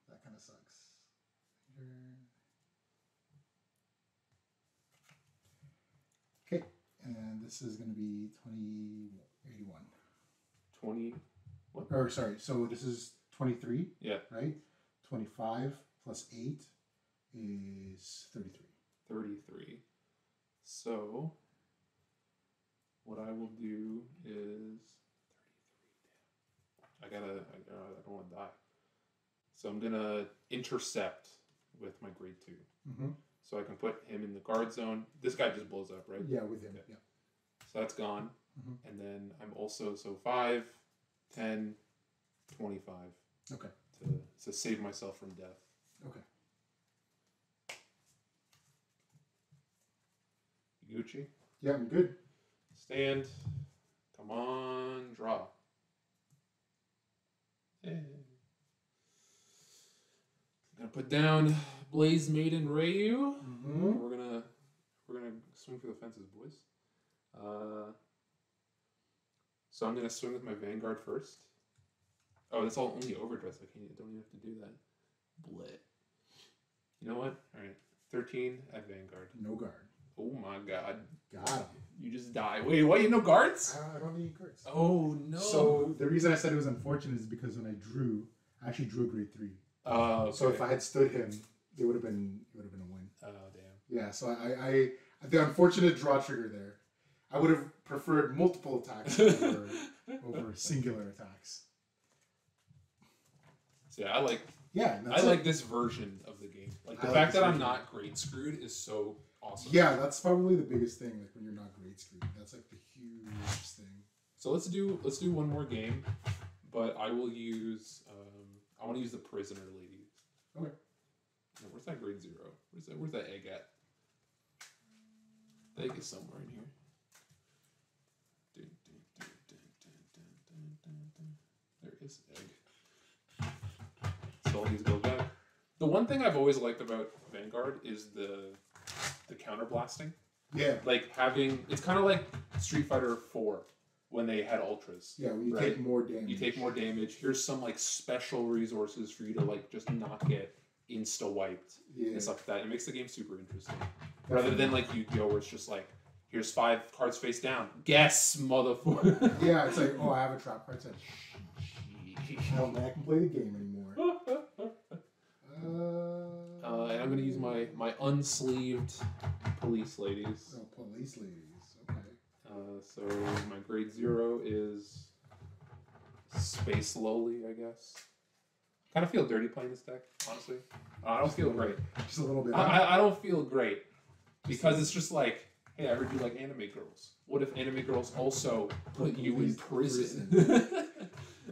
That kind of sucks. Okay. And this is going to be 2081. 20. What? Or sorry, so this is 23. Yeah. Right? 25 plus 8 is 33. 33. So what I will do is 33. I don't want to die. So I'm gonna intercept with my grade 2. Mm-hmm. So I can put him in the guard zone. This guy just blows up, right? Yeah, with him. Okay. Yeah. So that's gone. Mm-hmm. And then I'm also, so 5, 10, 25. Okay. To save myself from death. Okay. Gucci. Yeah, I'm good. Stand. Come on. Draw. Yeah. Gonna put down Blaze Maiden Rayu. Mm-hmm. We're gonna swing for the fences, boys. So I'm gonna swing with my Vanguard first. Oh, that's all only overdress. I don't even have to do that. Blit. You know what? All right. 13 at Vanguard. No guard. Oh my god. Got him. You just die. Wait, what? You no guards? I don't need cards. Oh no. So the reason I said it was unfortunate is because when I actually drew a grade 3. Okay. So if I had stood him, it would have been a win. Oh damn. Yeah. So I the unfortunate draw trigger there. I would have preferred multiple attacks over singular attacks. So yeah, I like this version of the game. Like the fact that I'm not grade screwed is so awesome. Yeah, that's probably the biggest thing. Like when you're not grade screwed, that's like the huge thing. So let's do one more game, but I will use I want to use the prisoner ladies. Okay. Now, where's that grade 0? Where's that egg at? The egg is somewhere in here. There is egg. So all these go back. The one thing I've always liked about Vanguard is the counter blasting. Yeah. Like it's kind of like Street Fighter 4 when they had ultras. Yeah, when you take more damage. You take more damage. Here's some like special resources for you to like just not get insta wiped and stuff like that. It makes the game super interesting. Rather than like Yu-Gi-Oh where it's just like, here's 5 cards face down. Guess, motherfucker. Yeah, it's like, oh, I have a trap card set. I don't think I can play the game anymore. And I'm gonna use my unsleeved police ladies. Oh, police ladies. Okay. So my grade 0 is Space Lowly, I guess. Kind of feel dirty playing this deck, honestly. I don't feel great. Just a little bit. I don't feel great because it's just like, hey, I heard you like anime girls. What if anime girls also put you in prison?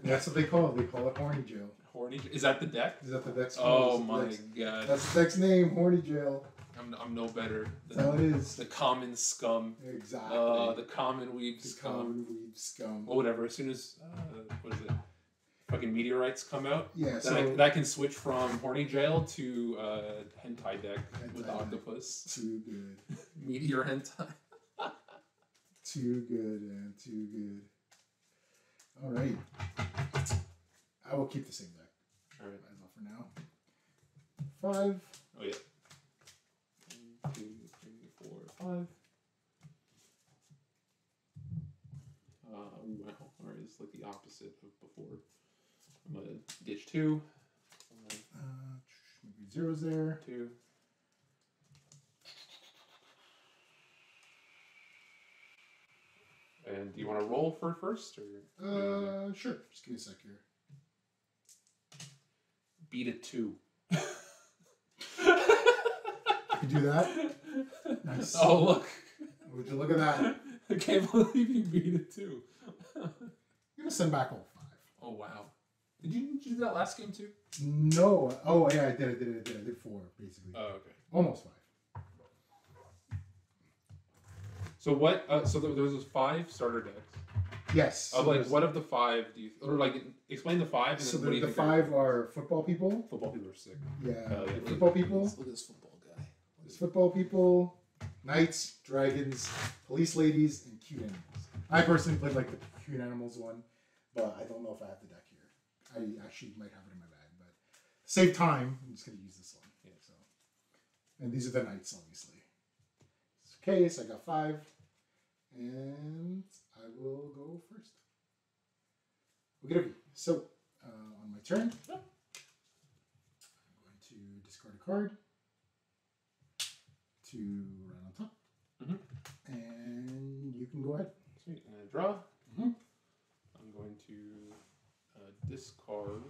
That's what they call it. They call it horny jail. Horny? Is that the deck? Is that the deck's Oh name? my god. That's the deck's name, horny jail. I'm no better. That's how it is. The common scum. Exactly. The common weeb scum. Common weeb scum. Or whatever. As soon as what is it? Fucking meteorites come out. Yeah. Then that can switch from horny jail to hentai deck with Hentai octopus. Too good. Meteor hentai. Too good, man. Too good. All right. I will keep the same deck. All right. As of for now. 5. Oh yeah. 1, 2, 3, 4, 5. Wow. Alright, it's like the opposite of before. I'm gonna ditch 2. Maybe 0's there. 2. And do you want to roll for first or? Sure. Just give me a sec here. Beat it 2. You do that? Nice. Oh look! Would you look at that? I can't believe you beat it 2. You're gonna send back all 5. Oh wow! Did you do that last game too? No. Oh yeah, I did. I did 4 basically. Oh okay. Almost 5. So what? So there was 5 starter decks. Yes. Of like, what of the 5 do you, or like, explain the 5? And so then what do you the think 5 are football people. Football people are sick. Yeah. Yeah. Football people. Look at this football guy. There's football people, knights, dragons, police ladies, and cute animals. I personally played like the cute animals one, but I don't know if I have the deck here. I actually might have it in my bag, but save time. I'm just gonna use this one. Yeah. So, and these are the knights, obviously. Okay, so I got 5, and I will go first. Okay. So on my turn, I'm going to discard a card to run on top. And you can go ahead. Sweet. And I draw. Mhm. I'm going to discard.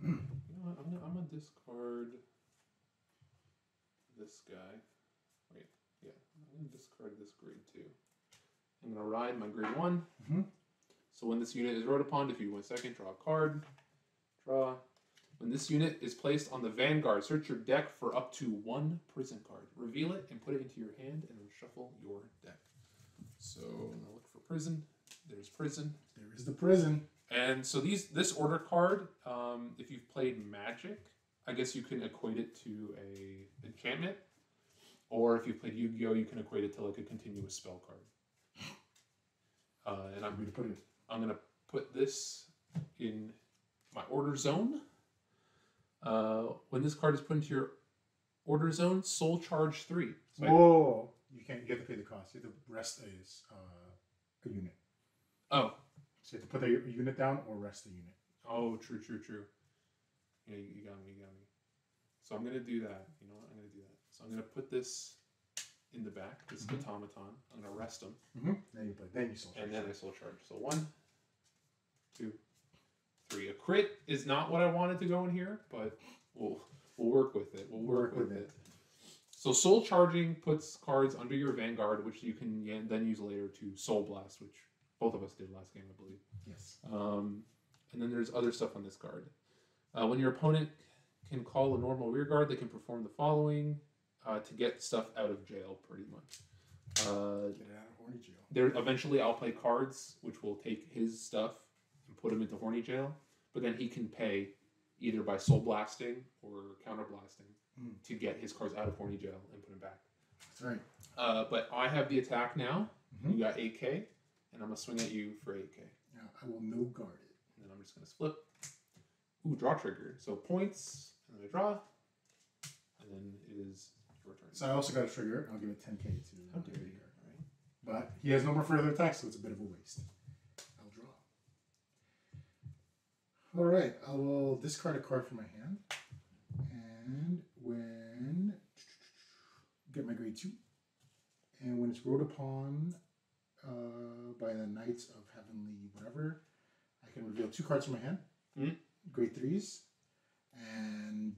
You know what? I'm gonna discard this guy. Wait, yeah, I'm gonna discard this grade 2. I'm gonna ride my grade 1. So when this unit is rode upon, if you win second, draw a card. Draw. When this unit is placed on the Vanguard, search your deck for up to 1 prison card. Reveal it and put it into your hand and reshuffle your deck. So I'm gonna look for prison. There's prison. There is the prison. And so this order card, if you've played Magic, I guess you can equate it to a enchantment. Or if you've played Yu-Gi-Oh, you can equate it to like a continuous spell card. And I'm gonna put this in my order zone. When this card is put into your order zone, soul charge 3. So Whoa! You have to pay the cost. You have to rest a unit. Oh. So you have to put the unit down or rest the unit. Oh, true. Yeah, you got me. So I'm gonna do that. You know what? I'm gonna do that. So I'm gonna put this in the back. This automaton. I'm gonna rest them. Then you play. Then you soul charge. And then I soul charge. So 1, 2, 3. A crit is not what I wanted to go in here, but we'll work with it. We'll work with it. So soul charging puts cards under your Vanguard, which you can then use later to soul blast, which both of us did last game, I believe. Yes. And then there's other stuff on this card. When your opponent can call a normal rear guard, they can perform the following to get stuff out of jail, pretty much. Get it out of horny jail. Eventually, I'll play cards which will take his stuff and put him into horny jail, but then he can pay either by soul blasting or counter blasting to get his cards out of horny jail and put him back. That's right. But I have the attack now. You got 8k, and I'm gonna swing at you for 8k. Now I will no guard it. And then I'm just gonna flip. Ooh, draw trigger. So points, and then I draw, and then it is your turn. So I also got a trigger. I'll give it 10k to. How dare you? All right. But he has no more further attacks, so it's a bit of a waste. I'll draw. All right, I will discard a card from my hand, and when get my grade 2, and when it's rode upon by the Knights of Heavenly whatever, I can reveal 2 cards from my hand, grade 3s, and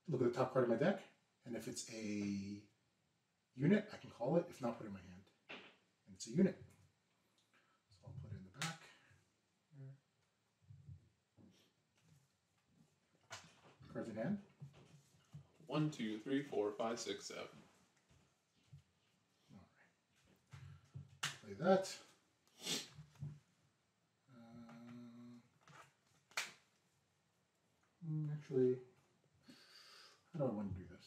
look at the top card of my deck, and if it's a unit, I can call it. If not, put it in my hand, and it's a unit. So I'll put it in the back. Cards in hand. 1, 2, 3, 4, 5, 6, 7. All right. Play that. Actually, how do I want to do this?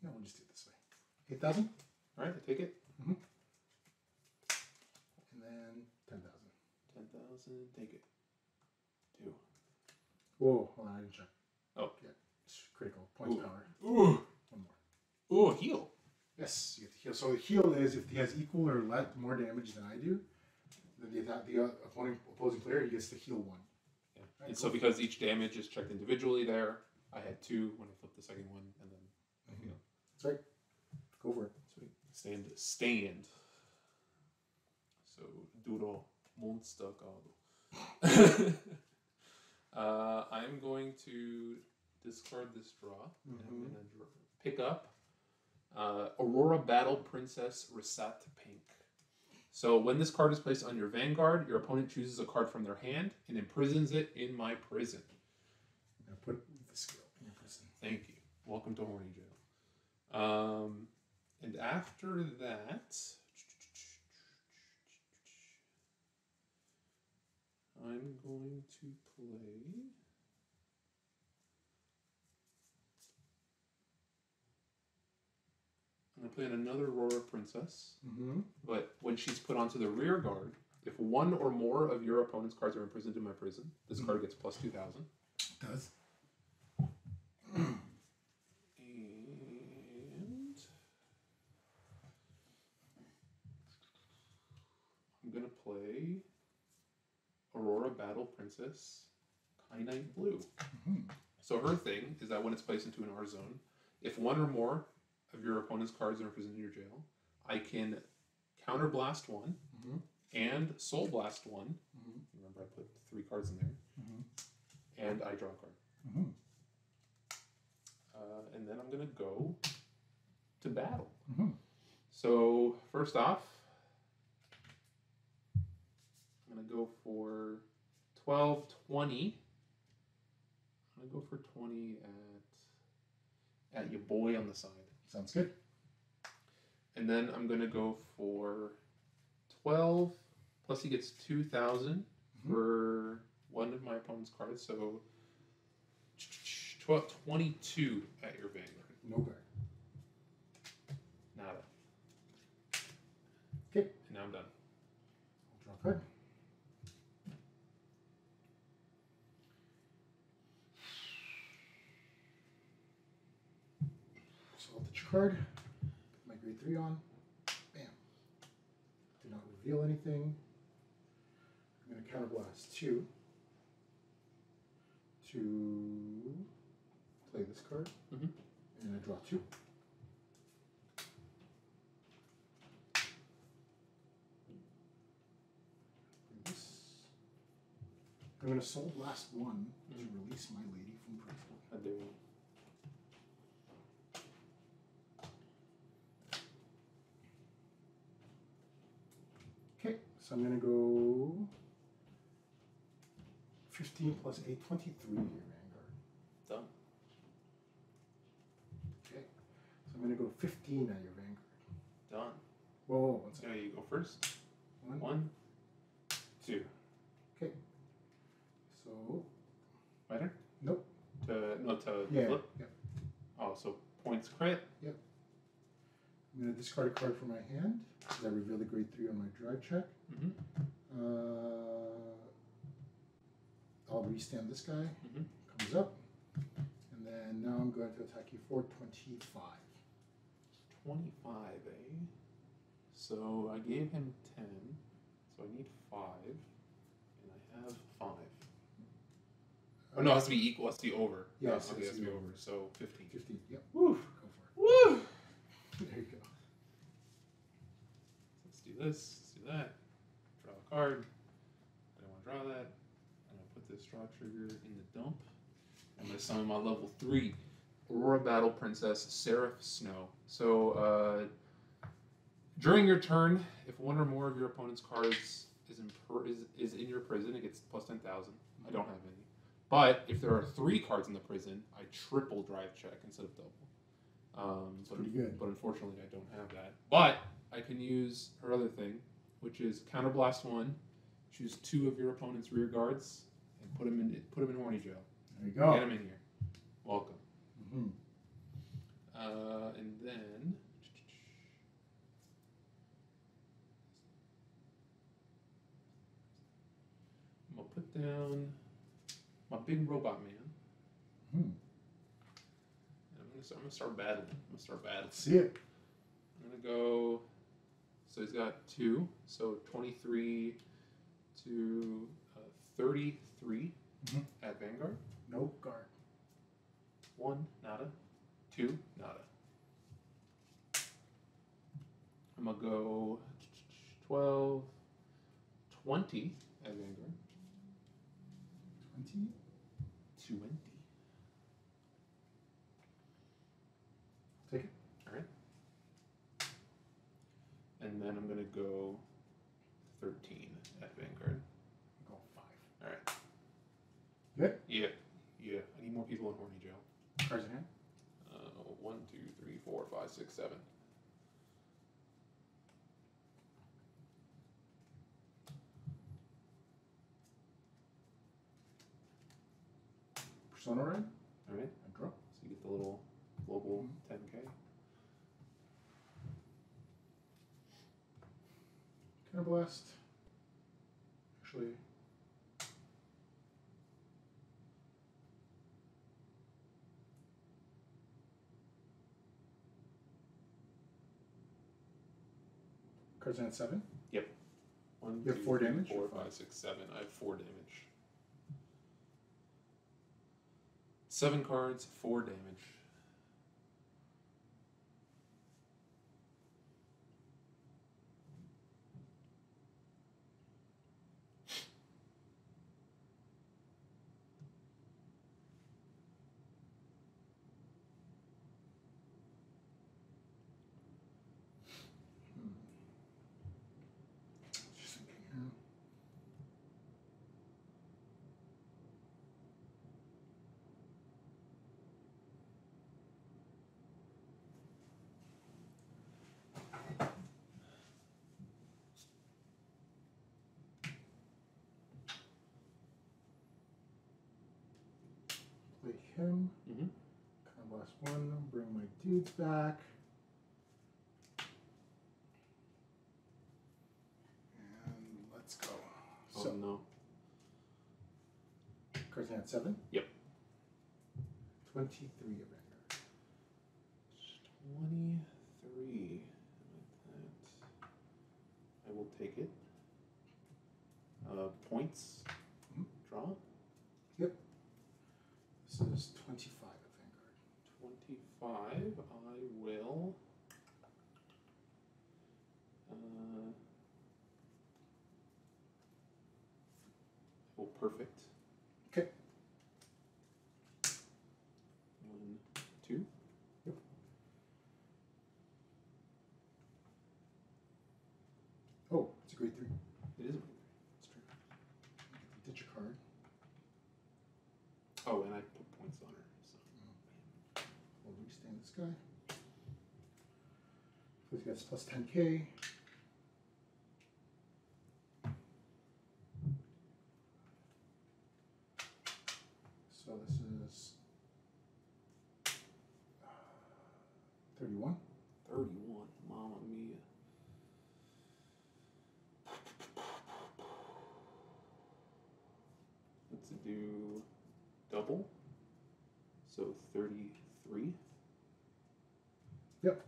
Yeah, we'll just do it this way. 8,000. All right, I take it. And then 10,000. 10,000, take it. 2. Whoa, hold on, I didn't check. Oh. Yeah, it's critical. Points power. Ooh. One more. Ooh, heal. Yes, you get to heal. So the heal is if he has equal or more damage than I do, then the opposing player gets to heal 1. Yeah. Right, and so because each damage is checked individually there, I had 2 when I flipped the second one, and then I heal. That's right. Go for it. Sweet. Stand. So, duro monster card. I'm going to discard this draw. And I'm going to pick up Aurora Battle Princess Risat Pink. So when this card is placed on your Vanguard, your opponent chooses a card from their hand and imprisons it in my prison. Now put the skill in your prison. Thank you. Welcome to Horny Jail. And after that, I'm going to play. I'm going to play another Aurora Princess. But when she's put onto the rear guard, if 1 or more of your opponent's cards are imprisoned in my prison, this card gets plus 2,000. It does. And gonna play Aurora Battle Princess Kyanite Blue. So her thing is that when it's placed into an R zone, if one or more of your opponent's cards are imprisoned in your jail, I can counterblast one and soul blast one. Remember, I put 3 cards in there, and I draw a card. And then I'm gonna go to battle. So first off, I'm gonna go for 12, 20. I'm gonna go for 20 at your boy on the side. Sounds good. And then I'm gonna go for 12, plus he gets 2,000 for one of my opponent's cards, so 22 at your Vanguard. No guard. Nada. Okay. And now I'm done. I'll draw a card. So I'll ditch a card. Put my grade 3 on. Bam. Do not reveal anything. I'm going to counterblast 2 to play this card. And I draw 2. I'm going to soul blast 1 to release my lady from prison. I do. Okay, so I'm going to go 15 plus 8, 23 here, Vanguard. Done. Okay, so I'm going to go 15 at your Vanguard. Done. Whoa, one second. So you go first. 1, 1, 2. Okay. So. Better? Nope. To Yeah. flip? Yep. Oh, so points crit? Yep. I'm going to discard a card from my hand because I reveal the grade 3 on my drive check. I'll restand this guy. Comes up. And then now I'm going to attack you for 25. 25, eh? So I gave him 10, so I need 5, and I have 5. Oh no, it has to be equal, it has to be over. Yes, Okay, it has to be over, so 15. 15, yep. Woo! Go for it. Woo! There you go. Let's do this, let's do that. Draw a card. I don't want to draw that. I'm going to put this draw trigger in the dump. I'm going to summon my level 3 Aurora Battle Princess Seraph Snow. So, during your turn, if one or more of your opponent's cards is in your prison, it gets plus 10,000. I don't have any. But if there are 3 cards in the prison, I triple drive check instead of double. Pretty good. But unfortunately, I don't have that. But I can use her other thing, which is counterblast 1, choose 2 of your opponent's rear guards, and put them in horny jail. There you go. Get them in here. Welcome. Mm-hmm. And then I'm gonna put down my big robot man. Hmm. And I'm gonna start battling. Let's see it. I'm gonna go. So he's got 2. So 23 to 33 at Vanguard. No guard. 1, nada. 2, nada. I'm gonna go 12, 20 at Vanguard. 20. 20. Take it. Alright. And then I'm gonna go 13 at Vanguard. Go 5. Alright. Good. Yeah. I need more people in horny jail. Cards in hand. 1, 2, 3, 4, 5, 6, 7. Persona Red. Alright. I draw. So you get the little global 10k. Counterblast. Actually. Cards in hand 7. 1, 1, You have 2, 4 3, damage? 4, 5, 6, 7. I have 4 damage. 7 cards, 4 damage. Just thinking here. Play him. Mm-hmm. Last one. Bring my dudes back. And let's go. Oh, So, no. cards at 7? Yep. 23 of Vanguard. 23. Like that. I will take it. Points. Mhm. Draw. This is 25 of Vanguard. 25. I will. Oh, perfect. Okay. 1, 2. Yep. Oh, it's a grade 3. It is a it's true. Ditch a card. Oh, and I put points on her. So. We'll restand this guy. So he gets plus 10k. So this is 31. 31. Mamma mia. Let's do double. So 33. Yep.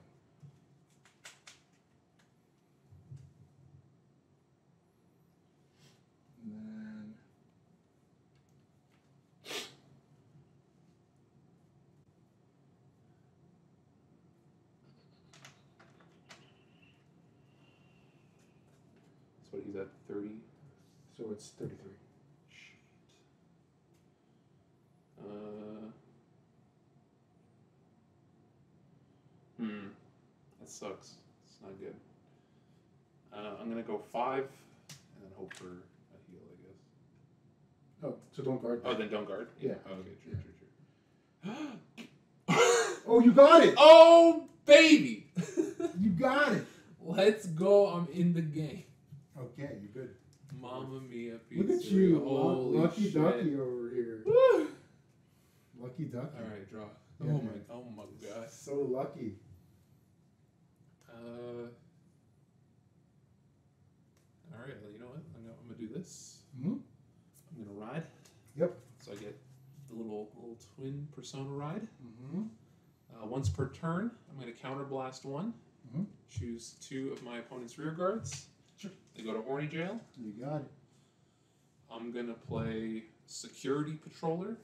And then That's what he's at 30. so it's 33. Shit. That sucks. It's not good. I'm gonna go 5 and then hope for a heal, I guess. Oh, so don't guard. Oh, then don't guard? Yeah. Oh, okay, true. Oh, you got it! Oh, baby! You got it! Let's go. I'm in the game. Okay, you're good. Mamma mia, Look at pizzeria. you, Holy lucky shit. ducky over here. Woo! Lucky ducky. All right, draw. Yeah, Oh my god. So lucky. All right, well, you know what? I'm gonna do this. Mm-hmm. I'm gonna ride. Yep. So I get the little twin persona ride. Mm-hmm. Once per turn, I'm gonna counterblast 1. Mhm. Choose 2 of my opponent's rear guards. Sure. They go to Orny Jail. You got it. I'm gonna play Security Patroller.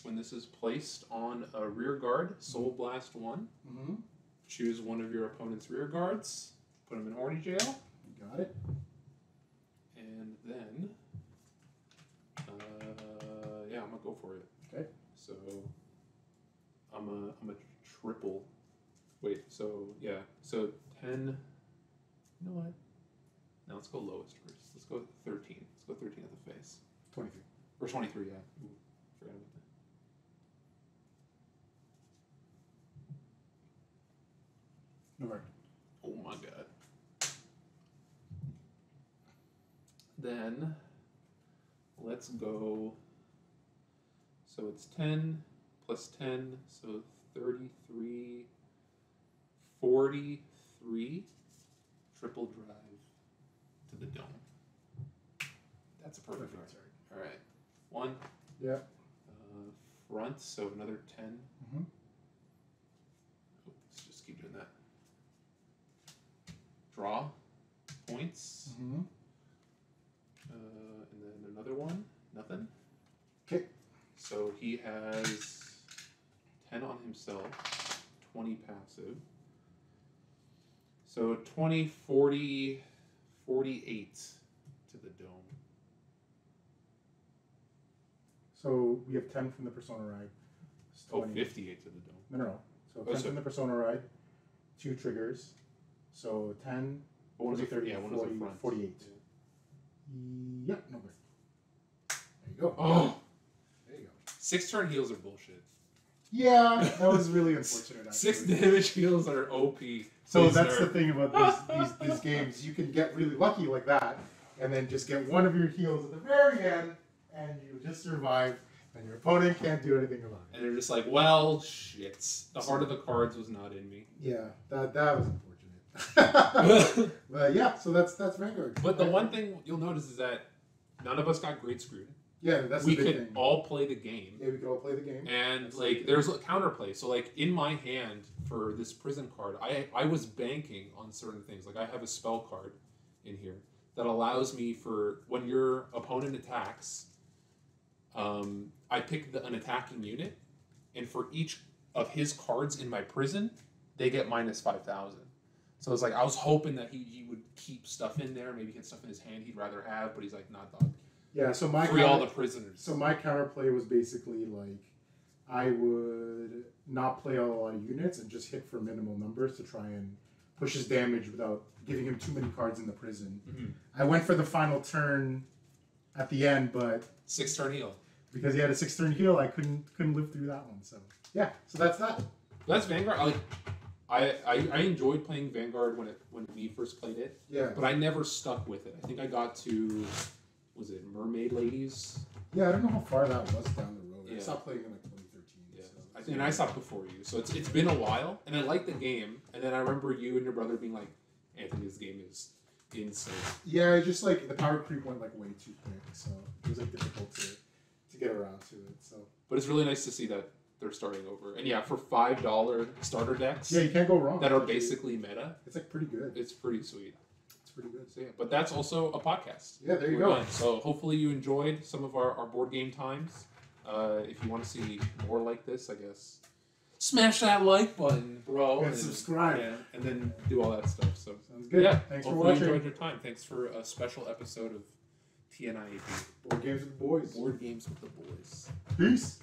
When this is placed on a rear guard, Soul Blast 1. Mm-hmm. Choose one of your opponent's rear guards. Put them in Orny Jail. You got it. And then, yeah, I'm gonna go for it. Okay. So, I'm a triple. Wait, so yeah, so 10. You know what? Now let's go lowest first. Let's go 13. Let's go 13 at the face. 23. Or 23, yeah. Ooh, forgot about that. No, right. Oh my god. Then let's go. So it's 10 plus 10, so 33, 43. Triple drive to the dome. That's a perfect card. All right. 1. Yeah. Front, so another 10. Mm-hmm. Let's just keep doing that. Draw. Points. Mm-hmm. So he has 10 on himself, 20 passive. So 20, 40, 48 to the dome. So we have 10 from the Persona Ride. It's Oh, 20. 58 to the dome. No. So 10 from the Persona Ride, 2 triggers. So 10, One is a 30, yeah, one 40, is a front. 48. Yeah, no good. There you go. Oh! There you go. 6 turn heals are bullshit. Yeah, that was really unfortunate. Actually. 6 damage heals are OP. So Please that's nerf. the thing about these games. You can get really lucky like that, and then just get one of your heals at the very end, and you just survive, and your opponent can't do anything about it. And they're just like, well, shit. The heart of the cards was not in me. Yeah, that was unfortunate. But yeah, so that's Vanguard. But the one thing you'll notice is that none of us got great screwed. Yeah, that's We the big could thing. all play the game. Yeah, we could all play the game. And That's like the there's a counterplay. So like in my hand for this prison card, I was banking on certain things. Like I have a spell card in here that allows me for when your opponent attacks, I pick an attacking unit, and for each of his cards in my prison, they get minus 5,000. So it's like I was hoping that he would keep stuff in there, maybe get stuff in his hand he'd rather have, but he's like, nah, dog. Yeah, so my Free all the prisoners. So my counterplay was basically like I would not play a lot of units and just hit for minimal numbers to try and push his damage without giving him too many cards in the prison. Mm-hmm. I went for the final turn at the end, but 6 turn heal. because he had a 6-turn heal, I couldn't live through that one. So yeah, so that's that. That's Vanguard. I enjoyed playing Vanguard when we first played it, Yeah, but I never stuck with it. I think I got to, was it Mermaid Ladies? yeah. I don't know how far that was down the road. I Yeah. stopped playing in like 2013. Yeah, So. and I stopped before you, so it's been a while. And I liked the game, and then I remember you and your brother being like, "Anthony, this game is insane." Yeah, just like the power creep went like way too quick, so it was like difficult to get around to it. So But it's really nice to see that they're starting over. And yeah, for $5 starter decks yeah, you can't go wrong. that are basically meta, It's like pretty good. it's pretty sweet. It's pretty good. So yeah, but that's also a podcast. Yeah, there you We're go. done. So hopefully you enjoyed some of our board game times. If you want to see more like this, I guess, smash that like button, bro. And subscribe. Yeah, and then do all that stuff. So Sounds good. yeah, Thanks for hopefully watching. you enjoyed your time. Thanks for a special episode of TNIAB. Board games with the boys. Board games with the boys. Peace.